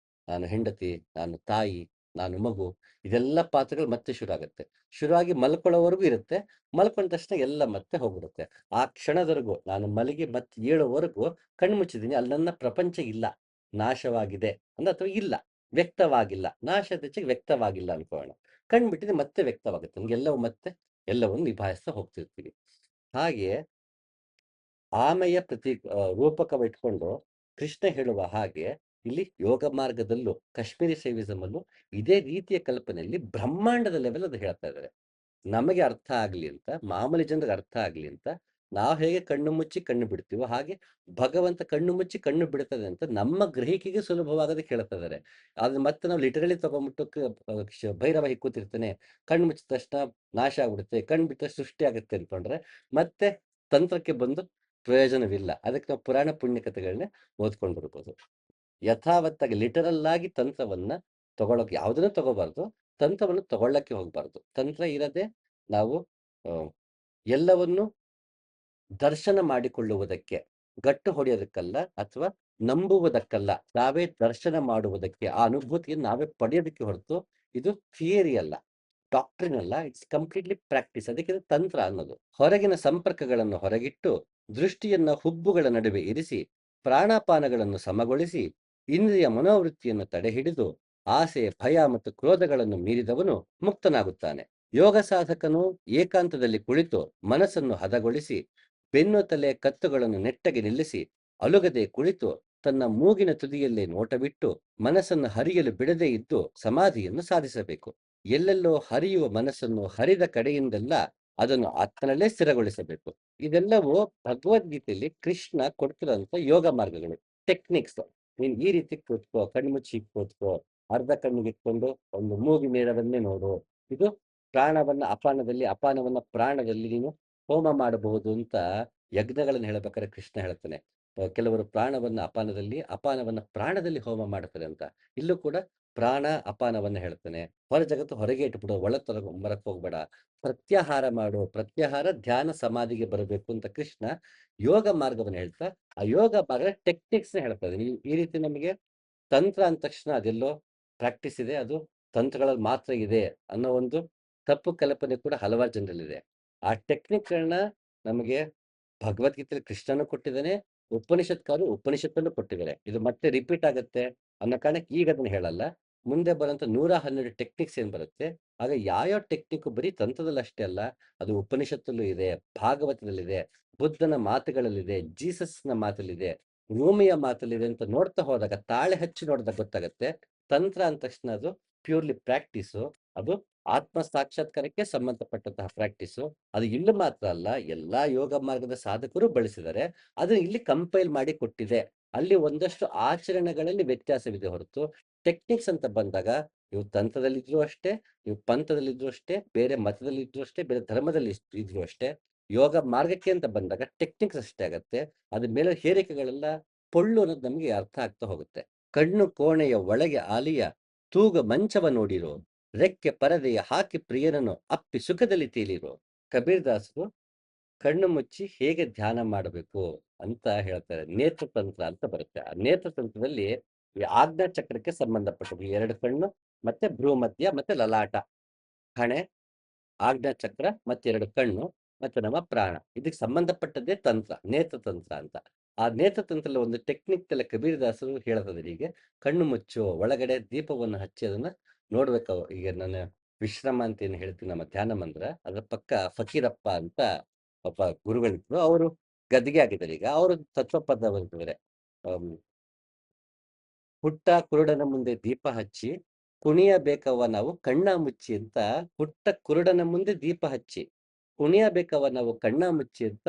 ನಾನು ಹೆಂಡತಿ, ನಾನು ತಾಯಿ, ನಾನು ಮಗು, ಇದೆಲ್ಲ ಪಾತ್ರಗಳು ಮತ್ತೆ ಶುರು ಆಗತ್ತೆ. ಶುರುವಾಗಿ ಮಲ್ಕೊಳ್ಳೋವರೆಗೂ ಇರುತ್ತೆ, ಮಲ್ಕೊಂಡ ತಕ್ಷಣ ಎಲ್ಲ ಮತ್ತೆ ಹೋಗ್ಬಿಡುತ್ತೆ. ಆ ಕ್ಷಣದವರೆಗೂ ನಾನು ಮಲಗಿ ಮತ್ತೆ ಏಳೋವರೆಗೂ ಕಣ್ಣು ಮುಚ್ಚಿದ್ದೀನಿ, ಅಲ್ಲಿ ನನ್ನ ಪ್ರಪಂಚ ಇಲ್ಲ, ನಾಶವಾಗಿದೆ ಅಥವಾ ಇಲ್ಲ, ವ್ಯಕ್ತವಾಗಿಲ್ಲ. ನಾಶದ ಹೆಚ್ಚಿಗೆ ವ್ಯಕ್ತವಾಗಿಲ್ಲ ಅನ್ಕೋಣ. ಕಣ್ಬಿಟ್ಟಿದ್ರೆ ಮತ್ತೆ ವ್ಯಕ್ತವಾಗುತ್ತೆ. ನಮ್ಗೆಲ್ಲವೂ ಮತ್ತೆ ಎಲ್ಲವನ್ನು ನಿಭಾಯಿಸ್ತಾ ಹೋಗ್ತಿರ್ತೀವಿ. ಹಾಗೆ ಆಮೆಯ ರೂಪಕವಿಟ್ಕೊಂಡು ಕೃಷ್ಣ ಹೇಳುವ ಹಾಗೆ ಇಲ್ಲಿ ಯೋಗ ಮಾರ್ಗದಲ್ಲೂ ಕಾಶ್ಮೀರಿ ಶೈವಿಸಮ್ ಅಲ್ಲೂ ಇದೇ ರೀತಿಯ ಕಲ್ಪನೆಯಲ್ಲಿ ಬ್ರಹ್ಮಾಂಡದ ಲೆವೆಲ್ ಅದು ಹೇಳ್ತಾ ಇದ್ದಾರೆ. ನಮಗೆ ಅರ್ಥ ಆಗ್ಲಿ ಅಂತ, ಮಾಮೂಲಿ ಜನರಿಗೆ ಅರ್ಥ ಆಗ್ಲಿ ಅಂತ ನಾವು ಹೇಗೆ ಕಣ್ಣು ಮುಚ್ಚಿ ಕಣ್ಣು ಬಿಡ್ತೀವೋ ಹಾಗೆ ಭಗವಂತ ಕಣ್ಣು ಮುಚ್ಚಿ ಕಣ್ಣು ಬಿಡ್ತದೆ ಅಂತ ನಮ್ಮ ಗ್ರಹಿಕೆಗೆ ಸುಲಭವಾಗದೆ ಕೇಳ್ತಾ ಇದ್ದಾರೆ. ಆದ್ರೆ ಮತ್ತೆ ನಾವು ಲಿಟರಲಿ ತಗೊಂಡ್ಬಿಟ್ಟು ಭೈರವ ಹೀಗೆ ಕೂತಿರ್ತಾನೆ, ಕಣ್ಣು ಮುಚ್ಚಿದ ತಕ್ಷಣ ನಾಶ ಆಗ್ಬಿಡುತ್ತೆ, ಕಣ್ಣು ಬಿಟ್ಟ ತಕ್ಷಣ ಸೃಷ್ಟಿ ಆಗುತ್ತೆ ಅನ್ಕೊಂಡ್ರೆ ಮತ್ತೆ ತಂತ್ರಕ್ಕೆ ಬಂದು ಪ್ರಯೋಜನವಿಲ್ಲ. ಅದಕ್ಕೆ ನಾವು ಪುರಾಣ ಪುಣ್ಯ ಕಥೆಗಳನ್ನೇ ಓದ್ಕೊಂಡು ಬರ್ಬೋದು. ಯಥಾವತ್ತಾಗಿ ಲಿಟರಲ್ ಆಗಿ ತಂತ್ರವನ್ನ ತಗೊಳಕ್ ಯಾವುದನ್ನು ತಗೋಬಾರ್ದು. ತಂತ್ರವನ್ನು ತಗೊಳ್ಳಕ್ಕೆ ಹೋಗ್ಬಾರ್ದು. ತಂತ್ರ ಇರದೆ ನಾವು ಎಲ್ಲವನ್ನು ದರ್ಶನ ಮಾಡಿಕೊಳ್ಳುವುದಕ್ಕೆ, ಗಟ್ಟು ಹೊಡೆಯೋದಕ್ಕಲ್ಲ ಅಥವಾ ನಂಬುವುದಕ್ಕಲ್ಲ, ನಾವೇ ದರ್ಶನ ಮಾಡುವುದಕ್ಕೆ, ಆ ಅನುಭೂತಿಯನ್ನು ನಾವೇ ಪಡೆಯೋದಕ್ಕೆ ಹೊರತು ಇದು ಥಿಯರಿ ಅಲ್ಲ, ಡಾಕ್ಟ್ರಿನ್ ಅಲ್ಲ. It's completely practice. ಅದಕ್ಕೆ ಇದು ತಂತ್ರ ಅನ್ನೋದು. ಹೊರಗಿನ ಸಂಪರ್ಕಗಳನ್ನು ಹೊರಗಿಟ್ಟು ದೃಷ್ಟಿಯನ್ನ ಹುಬ್ಬುಗಳ ನಡುವೆ ಇರಿಸಿ ಪ್ರಾಣಾಪಾನಗಳನ್ನು ಸಮಗೊಳಿಸಿ ಇಂದ್ರಿಯ ಮನೋವೃತ್ತಿಯನ್ನು ತಡೆಹಿಡಿದು ಆಸೆ ಭಯ ಮತ್ತು ಕ್ರೋಧಗಳನ್ನು ಮೀರಿದವನು ಮುಕ್ತನಾಗುತ್ತಾನೆ. ಯೋಗ ಸಾಧಕನು ಏಕಾಂತದಲ್ಲಿ ಕುಳಿತು ಮನಸ್ಸನ್ನು ಹದಗೊಳಿಸಿ ಬೆನ್ನು ತಲೆ ಕತ್ತುಗಳನ್ನು ನೆಟ್ಟಗೆ ನಿಲ್ಲಿಸಿ ಅಲುಗದೆ ಕುಳಿತು ತನ್ನ ಮೂಗಿನ ತುದಿಯಲ್ಲೇ ನೋಟವಿಟ್ಟು ಮನಸ್ಸನ್ನು ಹರಿಯಲು ಬಿಡದೇ ಇದ್ದು ಸಮಾಧಿಯನ್ನು ಸಾಧಿಸಬೇಕು. ಎಲ್ಲೆಲ್ಲೋ ಹರಿಯುವ ಮನಸ್ಸನ್ನು ಹರಿದ ಕಡೆಯಿಂದೆಲ್ಲ ಅದನ್ನು ಆತ್ಮನಲ್ಲೇ ಸ್ಥಿರಗೊಳಿಸಬೇಕು. ಇದೆಲ್ಲವೂ ಭಗವದ್ಗೀತೆಯಲ್ಲಿ ಕೃಷ್ಣ ಕೊಡ್ತಿರೋಂಥ ಯೋಗ ಮಾರ್ಗಗಳು, ಟೆಕ್ನಿಕ್ಸ್. ನೀನ್ ಈ ರೀತಿ ಕೂತ್ಕೋ, ಕಣ್ಮುಚ್ಚಿ ಕೂತ್ಕೋ, ಅರ್ಧ ಕಣ್ಣಿಗೆ ಇಟ್ಕೊಂಡು ಒಂದು ಮೂಗಿ ನೇರವನ್ನೇ ನೋಡು. ಇದು ಪ್ರಾಣವನ್ನ ಅಪಾನದಲ್ಲಿ, ಅಪಾನವನ್ನ ಪ್ರಾಣದಲ್ಲಿ ನೀನು ಹೋಮ ಮಾಡಬಹುದು ಅಂತ ಯಜ್ಞಗಳನ್ನು ಹೇಳಬೇಕಾದ್ರೆ ಕೃಷ್ಣ ಹೇಳ್ತಾನೆ. ಕೆಲವರು ಪ್ರಾಣವನ್ನ ಅಪಾನದಲ್ಲಿ, ಅಪಾನವನ್ನ ಪ್ರಾಣದಲ್ಲಿ ಹೋಮ ಮಾಡ್ತಾರೆ ಅಂತ. ಇಲ್ಲೂ ಕೂಡ ಪ್ರಾಣ ಅಪಾನವನ್ನ ಹೇಳ್ತಾನೆ. ಹೊರ ಜಗತ್ತು ಹೊರಗೆ ಇಟ್ಬಿಡು, ಒಳ ಬರಕ್ ಹೋಗ್ಬೇಡ, ಪ್ರತ್ಯಾಹಾರ ಮಾಡು, ಪ್ರತ್ಯಾಹಾರ ಧ್ಯಾನ ಸಮಾಧಿಗೆ ಬರಬೇಕು ಅಂತ ಕೃಷ್ಣ ಯೋಗ ಮಾರ್ಗವನ್ನು ಹೇಳ್ತಾ, ಆ ಯೋಗ ಮಾರ್ಗ ಟೆಕ್ನಿಕ್ಸ್ ಹೇಳ್ತಾ ಇದ್ದೀನಿ. ಈ ರೀತಿ ನಮಗೆ ತಂತ್ರ ಅಂದ ತಕ್ಷಣ ಅದೆಲ್ಲೋ ಪ್ರಾಕ್ಟೀಸ್ ಇದೆ, ಅದು ತಂತ್ರಗಳಲ್ಲಿ ಮಾತ್ರ ಇದೆ ಅನ್ನೋ ಒಂದು ತಪ್ಪು ಕಲ್ಪನೆ ಕೂಡ ಹಲವಾರು ಜನರಲ್ಲಿದೆ. ಆ ಟೆಕ್ನಿಕ್ಗಳನ್ನ ನಮಗೆ ಭಗವದ್ಗೀತೆಯಲ್ಲಿ ಕೃಷ್ಣನು ಕೊಟ್ಟಿದ್ದಾನೆ, ಉಪನಿಷತ್ಕಾರು ಉಪನಿಷತ್ತಲ್ಲೂ ಕೊಟ್ಟಿದ್ದಾರೆ. ಇದು ಮತ್ತೆ ರಿಪೀಟ್ ಆಗುತ್ತೆ ಅನ್ನೋ ಕಾರಣಕ್ಕೆ ಈಗ ಅದನ್ನ ಹೇಳಲ್ಲ. ಮುಂದೆ ಬರೋಂಥ 112 ಟೆಕ್ನಿಕ್ಸ್ ಏನ್ ಬರುತ್ತೆ, ಆಗ ಯಾವ್ಯಾವ ಟೆಕ್ನಿಕ್ ಬರೀ ತಂತ್ರದಲ್ಲಿ ಅಷ್ಟೇ ಅಲ್ಲ, ಅದು ಉಪನಿಷತ್ತಲ್ಲೂ ಇದೆ, ಭಾಗವತದಲ್ಲಿದೆ, ಬುದ್ಧನ ಮಾತುಗಳಲ್ಲಿದೆ, ಜೀಸಸ್ನ ಮಾತಲ್ಲಿದೆ, ರೂಮಿಯ ಮಾತಲ್ಲಿದೆ ಅಂತ ನೋಡ್ತಾ ಹೋದಾಗ, ತಾಳೆ ಹಚ್ಚಿ ನೋಡಿದಾಗ ಗೊತ್ತಾಗತ್ತೆ ತಂತ್ರ ಅಂದ ತಕ್ಷಣ ಅದು ಪ್ಯೂರ್ಲಿ ಪ್ರಾಕ್ಟೀಸು. ಅದು ಆತ್ಮ ಸಾಕ್ಷಾತ್ಕಾರಕ್ಕೆ ಸಂಬಂಧಪಟ್ಟಂತಹ ಪ್ರಾಕ್ಟೀಸು. ಅದು ಇಲ್ಲಿ ಮಾತ್ರ ಅಲ್ಲ, ಎಲ್ಲಾ ಯೋಗ ಮಾರ್ಗದ ಸಾಧಕರು ಬಳಸಿದ್ದಾರೆ. ಅದನ್ನ ಇಲ್ಲಿ ಕಂಪೈಲ್ ಮಾಡಿ ಕೊಟ್ಟಿದೆ. ಅಲ್ಲಿ ಒಂದಷ್ಟು ಆಚರಣೆಗಳಲ್ಲಿ ವ್ಯತ್ಯಾಸವಿದೆ ಹೊರತು ಟೆಕ್ನಿಕ್ಸ್ ಅಂತ ಬಂದಾಗ ಇವು ತಂತ್ರದಲ್ಲಿದ್ರು ಅಷ್ಟೇ, ಇವು ಪಂಥದಲ್ಲಿದ್ರು ಅಷ್ಟೇ, ಬೇರೆ ಮತದಲ್ಲಿದ್ರು ಅಷ್ಟೇ, ಬೇರೆ ಧರ್ಮದಲ್ಲಿ ಇದ್ರು ಅಷ್ಟೇ. ಯೋಗ ಮಾರ್ಗಕ್ಕೆ ಅಂತ ಬಂದಾಗ ಟೆಕ್ನಿಕ್ಸ್ ಅಷ್ಟೇ ಆಗತ್ತೆ. ಅದ್ರ ಮೇಲೆ ಹೇರಿಕೆಗಳೆಲ್ಲ ಪೊಳ್ಳು ಅನ್ನೋದು ನಮಗೆ ಅರ್ಥ ಆಗ್ತಾ ಹೋಗುತ್ತೆ. ಕಣ್ಣು ಕೋಣೆಯ ಒಳಗೆ ಆಲಿಯ ತೂಗ ಮಂಚವ ನೋಡಿರೋ, ರೆಕ್ಕೆ ಪರದೆಯ ಹಾಕಿ ಪ್ರಿಯನನ್ನು ಅಪ್ಪಿ ಸುಖದಲ್ಲಿ ತೇಲಿರೋ. ಕಬೀರ್ ದಾಸರು ಕಣ್ಣು ಮುಚ್ಚಿ ಹೇಗೆ ಧ್ಯಾನ ಮಾಡಬೇಕು ಅಂತ ಹೇಳ್ತಾರೆ. ನೇತ್ರತಂತ್ರ ಅಂತ ಬರುತ್ತೆ. ಆ ನೇತ್ರತಂತ್ರದಲ್ಲಿ ಈ ಆಜ್ಞಾ ಚಕ್ರಕ್ಕೆ ಸಂಬಂಧಪಟ್ಟದ್ದು 2 ಕಣ್ಣು, ಮತ್ತೆ ಭ್ರೂಮಧ್ಯ, ಮತ್ತೆ ಲಲಾಟ, ಹಣೆ, ಆಜ್ಞಾ ಚಕ್ರ, ಮತ್ತೆ 2 ಕಣ್ಣು, ಮತ್ತೆ ನಮ್ಮ ಪ್ರಾಣ. ಇದಕ್ಕೆ ಸಂಬಂಧಪಟ್ಟದ್ದೇ ತಂತ್ರ, ನೇತ್ರತಂತ್ರ ಅಂತ. ಆ ನೇತ್ರತಂತ್ರದಲ್ಲಿ ಒಂದು ಟೆಕ್ನಿಕ್ ಎಲ್ಲ ಕಬೀರ್ ದಾಸರು ಹೇಳ್ತದೆ. ಹೀಗೆ ಕಣ್ಣು ಮುಚ್ಚು, ಒಳಗಡೆ ದೀಪವನ್ನು ಹಚ್ಚಿ ಅದನ್ನ ನೋಡ್ಬೇಕು. ಈಗ ನಾನು ವಿಶ್ರಾಮ ಅಂತ ಏನು ಹೇಳ್ತೀನಿ, ನಮ್ಮ ಧ್ಯಾನ ಮಂದ್ರ, ಅದ್ರ ಪಕ್ಕ ಫಕೀರಪ್ಪ ಅಂತ ಒಬ್ಬ ಗುರುಗಳಿದ್ರು. ಅವರು ಗದ್ದಿಗೆ ಆಗಿದ್ದಾರೆ. ಈಗ ಅವರು ತತ್ವಪದ ಬರೆದಿದ್ದಾರೆ. ಹುಟ್ಟ ಕುರುಡನ ಮುಂದೆ ದೀಪ ಹಚ್ಚಿ ಕುಣಿಯಬೇಕವ್ವ ನಾವು ಕಣ್ಣ ಮುಚ್ಚಿ ಅಂತ. ಹುಟ್ಟ ಕುರುಡನ ಮುಂದೆ ದೀಪ ಹಚ್ಚಿ ಕುಣಿಯಬೇಕವ್ವ ನಾವು ಕಣ್ಣ ಮುಚ್ಚಿ ಅಂತ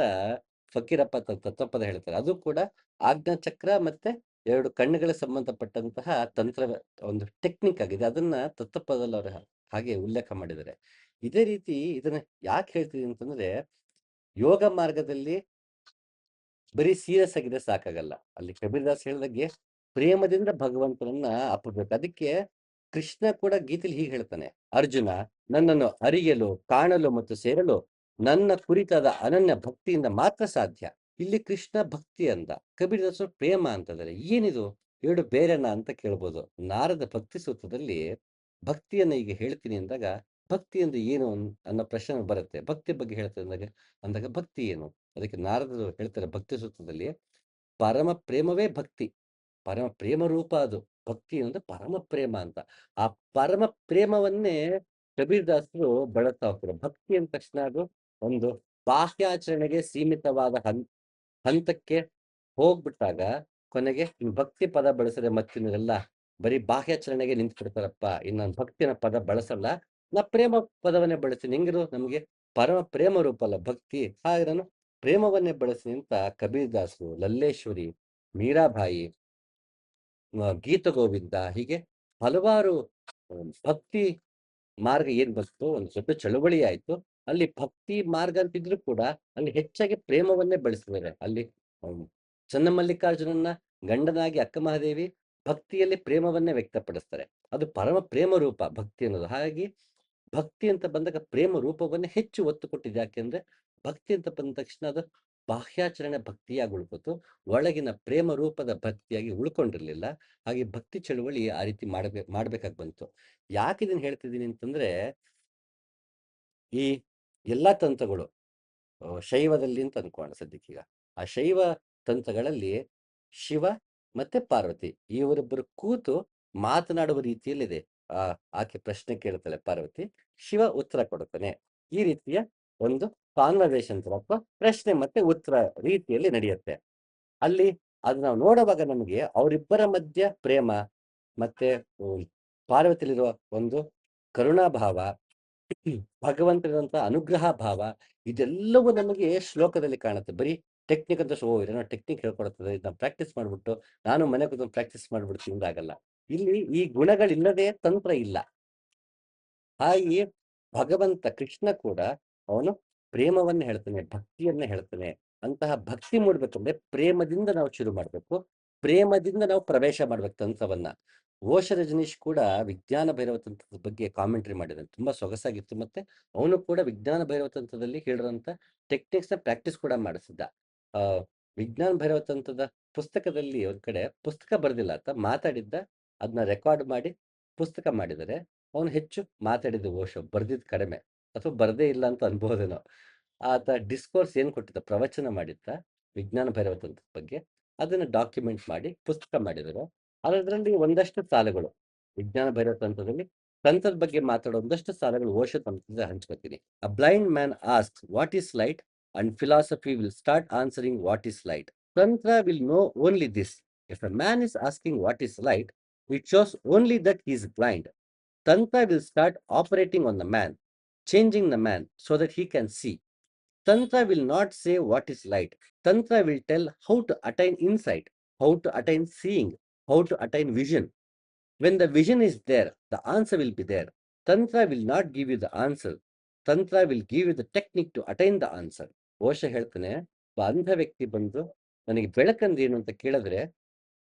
ಫಕೀರಪ್ಪ ತತ್ವಪದ ಹೇಳ್ತಾರೆ. ಅದು ಕೂಡ ಆಜ್ಞಾ ಚಕ್ರ ಮತ್ತೆ 2 ಕಣ್ಣುಗಳಿಗೆ ಸಂಬಂಧಪಟ್ಟಂತಹ ತಂತ್ರ, ಒಂದು ಟೆಕ್ನಿಕ್ ಆಗಿದೆ. ಅದನ್ನ ತತ್ವಪದದಲ್ಲಿ ಅವರು ಹಾಗೆ ಉಲ್ಲೇಖ ಮಾಡಿದ್ದಾರೆ. ಇದೇ ರೀತಿ ಇದನ್ನ ಯಾಕೆ ಹೇಳ್ತೀನಿ ಅಂತಂದ್ರೆ, ಯೋಗ ಮಾರ್ಗದಲ್ಲಿ ಬರೀ ಸೀರಿಯಸ್ ಆಗಿದ್ರೆ ಸಾಕಾಗಲ್ಲ. ಅಲ್ಲಿ ಕಬೀರ್ದಾಸ್ ಹೇಳ್ದಾಗೆ ಪ್ರೇಮದಿಂದ ಭಗವಂತನನ್ನ ಅಪ್ಪಬೇಕು. ಅದಕ್ಕೆ ಕೃಷ್ಣ ಕೂಡ ಗೀತೆಯಲ್ಲಿ ಹೀಗೆ ಹೇಳ್ತಾನೆ, ಅರ್ಜುನ ನನ್ನನ್ನು ಅರಿಯಲು ಕಾಣಲು ಮತ್ತು ಸೇರಲು ನನ್ನ ಕುರಿತಾದ ಅನನ್ಯ ಭಕ್ತಿಯಿಂದ ಮಾತ್ರ ಸಾಧ್ಯ. ಇಲ್ಲಿ ಕೃಷ್ಣ ಭಕ್ತಿ ಅಂದ, ಕಬೀರ್ದಾಸರು ಪ್ರೇಮ ಅಂತಂದ್ರೆ ಏನಿದು ಎರಡು ಬೇರೆನಾ ಅಂತ ಕೇಳ್ಬೋದು. ನಾರದ ಭಕ್ತಿ ಸೂತ್ರದಲ್ಲಿ ಭಕ್ತಿಯನ್ನ ಈಗ ಹೇಳ್ತೀನಿ ಅಂದಾಗ ಭಕ್ತಿ ಅಂದ್ರೆ ಏನು ಅನ್ನೋ ಪ್ರಶ್ನೆ ಬರುತ್ತೆ. ಭಕ್ತಿ ಬಗ್ಗೆ ಹೇಳ್ತಾರೆ ಅಂದಾಗ ಭಕ್ತಿ ಏನು? ಅದಕ್ಕೆ ನಾರದರು ಹೇಳ್ತಾರೆ ಭಕ್ತಿ ಸೂತ್ರದಲ್ಲಿ, ಪರಮ ಪ್ರೇಮವೇ ಭಕ್ತಿ, ಪರಮ ಪ್ರೇಮ ರೂಪ ಅದು. ಭಕ್ತಿ ಅಂದ್ರೆ ಪರಮ ಪ್ರೇಮ ಅಂತ. ಆ ಪರಮ ಪ್ರೇಮವನ್ನೇ ಕಬೀರ್ ದಾಸರು ಬಳಸ್ತಾ ಹೋಗ್ತಾರೆ. ಭಕ್ತಿ ಅಂದ ತಕ್ಷಣ ಅದು ಒಂದು ಬಾಹ್ಯಾಚರಣೆಗೆ ಸೀಮಿತವಾದ ಹಂತಕ್ಕೆ ಹೋಗ್ಬಿಟ್ಟಾಗ ಕೊನೆಗೆ ಭಕ್ತಿ ಪದ ಬಳಸಿದ್ರೆ ಮತ್ತಿನ್ನೆಲ್ಲ ಬರೀ ಬಾಹ್ಯಾಚರಣೆಗೆ ನಿಂತು ಬಿಡ್ತಾರಪ್ಪ, ಇನ್ನು ನಾನು ಭಕ್ತಿನ ಪದ ಬಳಸಲ್ಲ, ನಾ ಪ್ರೇಮ ಪದವನ್ನೇ ಬಳಸ್ತೀನಿ. ಹೆಂಗಿರು ನಮಗೆ ಪರಮ ಪ್ರೇಮ ರೂಪ ಅಲ್ಲ ಭಕ್ತಿ, ಹಾಗೆ ನಾನು ಪ್ರೇಮವನ್ನೇ ಬಳಸಿ ಅಂತ ಕಬೀರದಾಸರು, ಲಲ್ಲೇಶ್ವರಿ, ಮೀರಾಬಾಯಿ, ಗೀತ ಗೋವಿಂದ ಹೀಗೆ ಹಲವಾರು ಭಕ್ತಿ ಮಾರ್ಗ ಏನ್ ಬಂತು, ಒಂದು ದೊಡ್ಡ ಚಳವಳಿ ಆಯ್ತು. ಅಲ್ಲಿ ಭಕ್ತಿ ಮಾರ್ಗ ಅಂತಿದ್ರು ಕೂಡ ಅಲ್ಲಿ ಹೆಚ್ಚಾಗಿ ಪ್ರೇಮವನ್ನೇ ಬೆಳೆಸಿದ್ದಾರೆ. ಅಲ್ಲಿ ಹ್ಮ್, ಚನ್ನಮಲ್ಲಿಕಾರ್ಜುನನ್ನ ಗಂಡನಾಗಿ ಅಕ್ಕ ಮಹಾದೇವಿ ಭಕ್ತಿಯಲ್ಲಿ ಪ್ರೇಮವನ್ನೇ ವ್ಯಕ್ತಪಡಿಸ್ತಾರೆ. ಅದು ಪರಮ ಪ್ರೇಮ ರೂಪ ಭಕ್ತಿ ಅನ್ನೋದು. ಹಾಗಾಗಿ ಭಕ್ತಿ ಅಂತ ಬಂದಾಗ ಪ್ರೇಮ ರೂಪವನ್ನೇ ಹೆಚ್ಚು ಒತ್ತು ಕೊಟ್ಟಿದ್ದು. ಯಾಕೆಂದ್ರೆ ಭಕ್ತಿ ಅಂತ ಬಂದ ತಕ್ಷಣ ಅದು ಬಾಹ್ಯಾಚರಣೆ ಭಕ್ತಿಯಾಗಿ ಉಳ್ಕೊತು, ಒಳಗಿನ ಪ್ರೇಮ ರೂಪದ ಭಕ್ತಿಯಾಗಿ ಉಳ್ಕೊಂಡಿರ್ಲಿಲ್ಲ. ಹಾಗೆ ಭಕ್ತಿ ಚಳುವಳಿ ಆ ರೀತಿ ಮಾಡ್ಬೇಕಾಗಿ ಬಂತು. ಯಾಕೆ ಇದನ್ನ ಹೇಳ್ತಿದ್ದೀನಿ ಅಂತಂದ್ರೆ, ಈ ಎಲ್ಲಾ ತಂತ್ರಗಳು ಶೈವದಲ್ಲಿ ಅಂತ ಅನ್ಕೋಣ ಸದ್ಯಕ್ಕೀಗ. ಆ ಶೈವ ತಂತ್ರಗಳಲ್ಲಿ ಶಿವ ಮತ್ತೆ ಪಾರ್ವತಿ ಇವರಿಬ್ಬರು ಕೂತು ಮಾತನಾಡುವ ರೀತಿಯಲ್ಲಿದೆ. ಆ ಆಕೆ ಪ್ರಶ್ನೆ ಕೇಳ್ತಾಳೆ ಪಾರ್ವತಿ, ಶಿವ ಉತ್ತರ ಕೊಡುತ್ತಾನೆ. ಈ ರೀತಿಯ ಒಂದು ಕಾನ್ವರ್ಸೇಷನ್ ಅಥವಾ ಪ್ರಶ್ನೆ ಮತ್ತೆ ಉತ್ತರ ರೀತಿಯಲ್ಲಿ ನಡೆಯುತ್ತೆ. ಅಲ್ಲಿ ಅದು ನಾವು ನೋಡುವಾಗ ನಮಗೆ ಅವರಿಬ್ಬರ ಮಧ್ಯ ಪ್ರೇಮ ಮತ್ತೆ ಪಾರ್ವತಿಲಿರುವ ಒಂದು ಕರುಣಾಭಾವ, ಭಗವಂತನಿರುವಂತಹ ಅನುಗ್ರಹ ಭಾವ, ಇದೆಲ್ಲವೂ ನಮಗೆ ಶ್ಲೋಕದಲ್ಲಿ ಕಾಣುತ್ತೆ. ಬರೀ ಟೆಕ್ನಿಕ್ ಅಂತ ಏನೋ ಟೆಕ್ನಿಕ್ ಹೇಳ್ಕೊಡ್ತದೆ, ಇದನ್ನ ಪ್ರಾಕ್ಟೀಸ್ ಮಾಡ್ಬಿಟ್ಟು ನಾನು ಮನೆ ಕೂತ್ಕೊಂಡು ಪ್ರಾಕ್ಟೀಸ್ ಮಾಡ್ಬಿಡ್ತೀನಿ ಅಂದಾಗಲ್ಲ. ಇಲ್ಲಿ ಈ ಗುಣಗಳಿಲ್ಲದೆ ತಂತ್ರ ಇಲ್ಲ. ಹಾಗೆ ಭಗವಂತ ಕೃಷ್ಣ ಕೂಡ ಅವನು ಪ್ರೇಮವನ್ನ ಹೇಳ್ತಾನೆ, ಭಕ್ತಿಯನ್ನ ಹೇಳ್ತಾನೆ. ಅಂತಹ ಭಕ್ತಿ ಮೂಡ್ಬೇಕಂದ್ರೆ ಪ್ರೇಮದಿಂದ ನಾವು ಶುರು ಮಾಡ್ಬೇಕು, ಪ್ರೇಮದಿಂದ ನಾವು ಪ್ರವೇಶ ಮಾಡ್ಬೇಕು ತಂತ್ರವನ್ನ. ಓಶ ರಜನೀಶ್ ಕೂಡ ವಿಜ್ಞಾನ ಭೈರವ ತಂತ್ರದ ಬಗ್ಗೆ ಕಾಮೆಂಟ್ರಿ ಮಾಡಿದ್ದಾನೆ, ತುಂಬಾ ಸೊಗಸಾಗಿತ್ತು. ಮತ್ತೆ ಅವನು ಕೂಡ ವಿಜ್ಞಾನ ಭೈರವ ತಂತ್ರದಲ್ಲಿ ಹೇಳಿರುವಂತ ಟೆಕ್ನಿಕ್ಸ್ ನ ಪ್ರಾಕ್ಟೀಸ್ ಕೂಡ ಮಾಡಿಸಿದ್ದ. ಆ ವಿಜ್ಞಾನ ಭೈರವ ತಂತ್ರದ ಪುಸ್ತಕದಲ್ಲಿ ಒಂದ್ ಕಡೆ ಪುಸ್ತಕ ಬರ್ದಿಲ್ಲ ಆತ ಮಾತಾಡಿದ್ದ, ಅದನ್ನ ರೆಕಾರ್ಡ್ ಮಾಡಿ ಪುಸ್ತಕ ಮಾಡಿದರೆ. ಅವನು ಹೆಚ್ಚು ಮಾತಾಡಿದ ಓಶೋ, ಬರ್ದಿದ್ದು ಕಡಿಮೆ, ಅಥವಾ ಬರ್ದೇ ಇಲ್ಲ ಅಂತ ಅನ್ಬೋದೇನೋ. ಆತ ಡಿಸ್ಕೋರ್ಸ್ ಏನ್ ಕೊಟ್ಟಿದ್ದ, ಪ್ರವಚನ ಮಾಡಿದ್ದ ವಿಜ್ಞಾನ ಭೈರವ ತಂತ್ರದ ಬಗ್ಗೆ, ಅದನ್ನ ಡಾಕ್ಯುಮೆಂಟ್ ಮಾಡಿ ಪುಸ್ತಕ ಮಾಡಿದರು. ಅದರಲ್ಲಿ ಒಂದಷ್ಟು ಸಾಲುಗಳು ವಿಜ್ಞಾನ ಭೈರವ ತಂತ್ರದಲ್ಲಿ ತಂತ್ರದ ಬಗ್ಗೆ ಮಾತಾಡೋ ಒಂದಷ್ಟು ಸಾಲುಗಳು ಓಶೋ ತಂತ್ರದ ಹಂಚ್ಕೊತೀನಿ. A blind man asks what is light and philosophy will start answering what is light. Tantra will know only this: if a man is asking what is light, it shows only that he is blind. Tantra will start operating on the man, changing the man so that he can see. Tantra will not say what is light. Tantra will tell how to attain insight, how to attain seeing, how to attain vision. When the vision is there, the answer will be there. Tantra will not give you the answer. Tantra will give you the technique to attain the answer. ಓಶ ಹೇಳ್ತಾನೆ, ಒಬ್ಬ ಅಂಧ ವ್ಯಕ್ತಿ ಬಂದು ನನಗೆ ಬೆಳಕಂದೇನು ಅಂತ ಕೇಳಿದ್ರೆ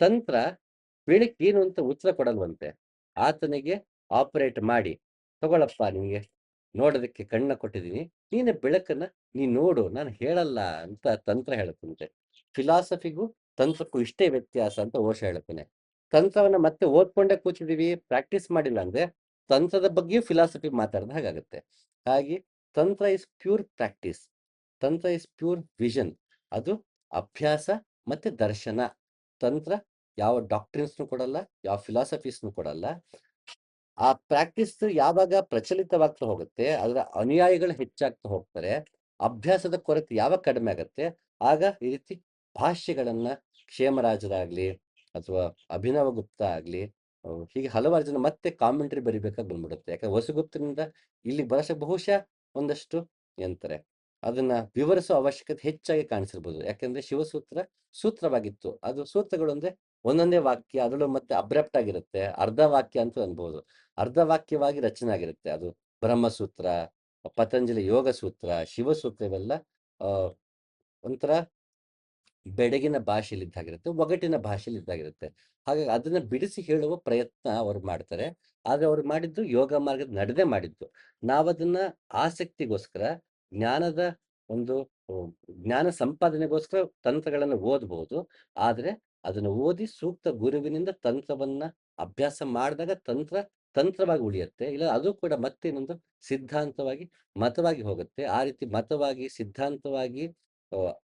ತಂತ್ರ ಬೆಳಕೇನು ಅಂತ ಉತ್ತರ ಕೊಡಲ್ವಂತೆ. ಆತನಿಗೆ ಆಪರೇಟ್ ಮಾಡಿ, ತಗೊಳಪ್ಪ ನಿಮಗೆ ನೋಡೋದಕ್ಕೆ ಕಣ್ಣ ಕೊಟ್ಟಿದ್ದೀನಿ, ನೀನೆ ಬೆಳಕನ್ನ ನೀನ್ ನೋಡು, ನಾನು ಹೇಳಲ್ಲ ಅಂತ ತಂತ್ರ ಹೇಳುತ್ತಂತೆ. ಫಿಲಾಸಫಿಗೂ ತಂತ್ರಕ್ಕೂ ಇಷ್ಟೇ ವ್ಯತ್ಯಾಸ ಅಂತ ಓಶ ಹೇಳುತ್ತಾನೆ. ತಂತ್ರವನ್ನ ಮತ್ತೆ ಓದ್ಕೊಂಡೇ ಕೂತಿದೀವಿ, ಪ್ರಾಕ್ಟೀಸ್ ಮಾಡಿಲ್ಲ ಅಂದ್ರೆ ತಂತ್ರದ ಬಗ್ಗೆಯೂ ಫಿಲಾಸಫಿ ಮಾತಾಡ್ದ ಹಾಗಾಗುತ್ತೆ. ಹಾಗೆ ತಂತ್ರ ಇಸ್ ಪ್ಯೂರ್ ಪ್ರಾಕ್ಟೀಸ್, ತಂತ್ರ ಇಸ್ ಪ್ಯೂರ್ ವಿಷನ್. ಅದು ಅಭ್ಯಾಸ ಮತ್ತೆ ದರ್ಶನ. ತಂತ್ರ ಯಾವ ಡಾಕ್ಟ್ರಿನ್ಸ್ನು ಕೊಡಲ್ಲ, ಯಾವ ಫಿಲಾಸಫೀಸ್ನು ಕೊಡಲ್ಲ. ಆ ಪ್ರಾಕ್ಟೀಸ್ ಯಾವಾಗ ಪ್ರಚಲಿತವಾಗ್ತಾ ಹೋಗುತ್ತೆ, ಅದರ ಅನುಯಾಯಿಗಳು ಹೆಚ್ಚಾಗ್ತಾ ಹೋಗ್ತಾರೆ, ಅಭ್ಯಾಸದ ಕೊರತೆ ಯಾವಾಗ ಕಡಿಮೆ ಆಗತ್ತೆ, ಆಗ ಈ ರೀತಿ ಭಾಷ್ಯಗಳನ್ನ ಕ್ಷೇಮರಾಜರಾಗ್ಲಿ ಅಥವಾ ಅಭಿನವ ಗುಪ್ತ ಆಗ್ಲಿ, ಹೀಗೆ ಹಲವಾರು ಜನ ಮತ್ತೆ ಕಾಮೆಂಟ್ರಿ ಬರಿಬೇಕಾಗಿ ಬಂದ್ಬಿಡುತ್ತೆ. ಯಾಕಂದ್ರೆ ವಸುಗುಪ್ತನಿಂದ ಇಲ್ಲಿ ಬಹುಶಃ ಒಂದಷ್ಟು ಎಂತಾರೆ ಅದನ್ನ ವಿವರಿಸೋ ಅವಶ್ಯಕತೆ ಹೆಚ್ಚಾಗಿ ಕಾಣಿಸಿರ್ಬೋದು. ಯಾಕಂದ್ರೆ ಶಿವಸೂತ್ರ ಸೂತ್ರವಾಗಿತ್ತು, ಅದು ಸೂತ್ರಗಳು ಅಂದ್ರೆ ಒಂದೊಂದೇ ವಾಕ್ಯ, ಅದರಲ್ಲೂ ಮತ್ತೆ ಅಬ್ರಪ್ಟ್ ಆಗಿರುತ್ತೆ, ಅರ್ಧ ವಾಕ್ಯ ಅಂತ ಅನ್ಬೋದು, ಅರ್ಧ ವಾಕ್ಯವಾಗಿ ರಚನೆ ಆಗಿರುತ್ತೆ. ಅದು ಬ್ರಹ್ಮಸೂತ್ರ, ಪತಂಜಲಿ ಯೋಗ ಸೂತ್ರ, ಶಿವಸೂತ್ರ ಇವೆಲ್ಲ ಆ ಒಂಥರ ಬೆಡಗಿನ ಭಾಷೆಯಲ್ಲಿ ಇದ್ದಾಗಿರುತ್ತೆ, ಒಗಟಿನ ಭಾಷೆಯಲ್ಲಿ ಇದ್ದಾಗಿರುತ್ತೆ. ಹಾಗಾಗಿ ಅದನ್ನ ಬಿಡಿಸಿ ಹೇಳುವ ಪ್ರಯತ್ನ ಅವ್ರು ಮಾಡ್ತಾರೆ. ಆದ್ರೆ ಅವ್ರು ಮಾಡಿದ್ದು ಯೋಗ ಮಾರ್ಗದ ನಡೆದೇ ಮಾಡಿದ್ದು. ನಾವದನ್ನ ಆಸಕ್ತಿಗೋಸ್ಕರ, ಜ್ಞಾನದ ಒಂದು ಜ್ಞಾನ ಸಂಪಾದನೆಗೋಸ್ಕರ ತಂತ್ರಗಳನ್ನು ಓದ್ಬೋದು. ಆದ್ರೆ ಅದನ್ನು ಓದಿ ಸೂಕ್ತ ಗುರುವಿನಿಂದ ತಂತ್ರವನ್ನ ಅಭ್ಯಾಸ ಮಾಡಿದಾಗ ತಂತ್ರ ತಂತ್ರವಾಗಿ ಉಳಿಯುತ್ತೆ. ಇಲ್ಲ ಅದು ಕೂಡ ಮತ್ತೆ ಇನ್ನೊಂದು ಸಿದ್ಧಾಂತವಾಗಿ ಮತವಾಗಿ ಹೋಗುತ್ತೆ. ಆ ರೀತಿ ಮತವಾಗಿ ಸಿದ್ಧಾಂತವಾಗಿ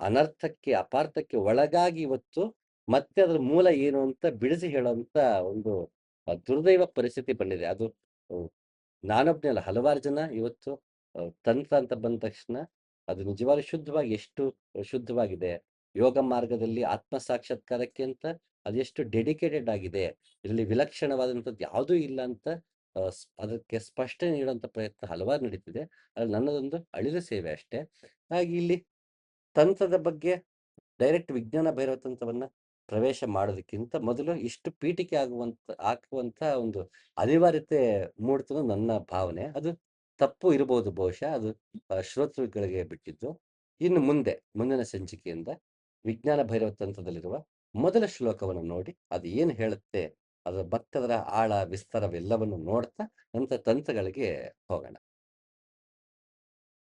ಅನರ್ಥಕ್ಕೆ ಅಪಾರ್ಥಕ್ಕೆ ಒಳಗಾಗಿ ಇವತ್ತು ಮತ್ತೆ ಅದ್ರ ಮೂಲ ಏನು ಅಂತ ಬಿಡಿಸಿ ಹೇಳುವಂತ ಒಂದು ದುರ್ದೈವ ಪರಿಸ್ಥಿತಿ ಬಂದಿದೆ. ಅದು ನಾನೊಬ್ನೇ ಅಲ್ಲ, ಹಲವಾರು ಜನ ಇವತ್ತು ತಂತ್ರ ಅಂತ ಬಂದ ತಕ್ಷಣ ಅದು ನಿಜವಾಗ್ಲೂ ಶುದ್ಧವಾಗಿ ಎಷ್ಟು ಶುದ್ಧವಾಗಿದೆ, ಯೋಗ ಮಾರ್ಗದಲ್ಲಿ ಆತ್ಮ ಸಾಕ್ಷಾತ್ಕಾರಕ್ಕೆ ಅಂತ ಅದೆಷ್ಟು ಡೆಡಿಕೇಟೆಡ್ ಆಗಿದೆ, ಇದರಲ್ಲಿ ವಿಲಕ್ಷಣವಾದಂಥದ್ದು ಯಾವುದೂ ಇಲ್ಲ ಅಂತ ಅದಕ್ಕೆ ಸ್ಪಷ್ಟನೆ ನೀಡುವಂತ ಪ್ರಯತ್ನ ಹಲವಾರು ನಡೀತಿದೆ. ಅದ್ರಲ್ಲಿ ನನ್ನದೊಂದು ಅಳಿದ ಸೇವೆ ಅಷ್ಟೇ. ಹಾಗೆ ಇಲ್ಲಿ ತಂತ್ರದ ಬಗ್ಗೆ ಡೈರೆಕ್ಟ್ ವಿಜ್ಞಾನ ಭೈರವ ತಂತ್ರವನ್ನ ಪ್ರವೇಶ ಮಾಡೋದಕ್ಕಿಂತ ಮೊದಲು ಇಷ್ಟು ಪೀಠಿಕೆ ಹಾಕುವಂತ ಒಂದು ಅನಿವಾರ್ಯತೆ ಮೂಡ್ತು ನನ್ನ ಭಾವನೆ. ಅದು ತಪ್ಪು ಇರಬಹುದು ಬಹುಶಃ. ಅದು ಶ್ರೋತೃಗಳಿಗೆ ಬಿಟ್ಟಿದ್ದು. ಇನ್ನು ಮುಂದಿನ ಸಂಚಿಕೆಯಿಂದ ವಿಜ್ಞಾನ ಭೈರವ ತಂತ್ರದಲ್ಲಿರುವ ಮೊದಲ ಶ್ಲೋಕವನ್ನು ನೋಡಿ ಅದು ಏನು ಹೇಳುತ್ತೆ, ಅದರ ಭಕ್ತದರ ಆಳ ವಿಸ್ತಾರವೆಲ್ಲವನ್ನು ನೋಡ್ತಾ ನಂತರ ತಂತ್ರಗಳಿಗೆ ಹೋಗೋಣ.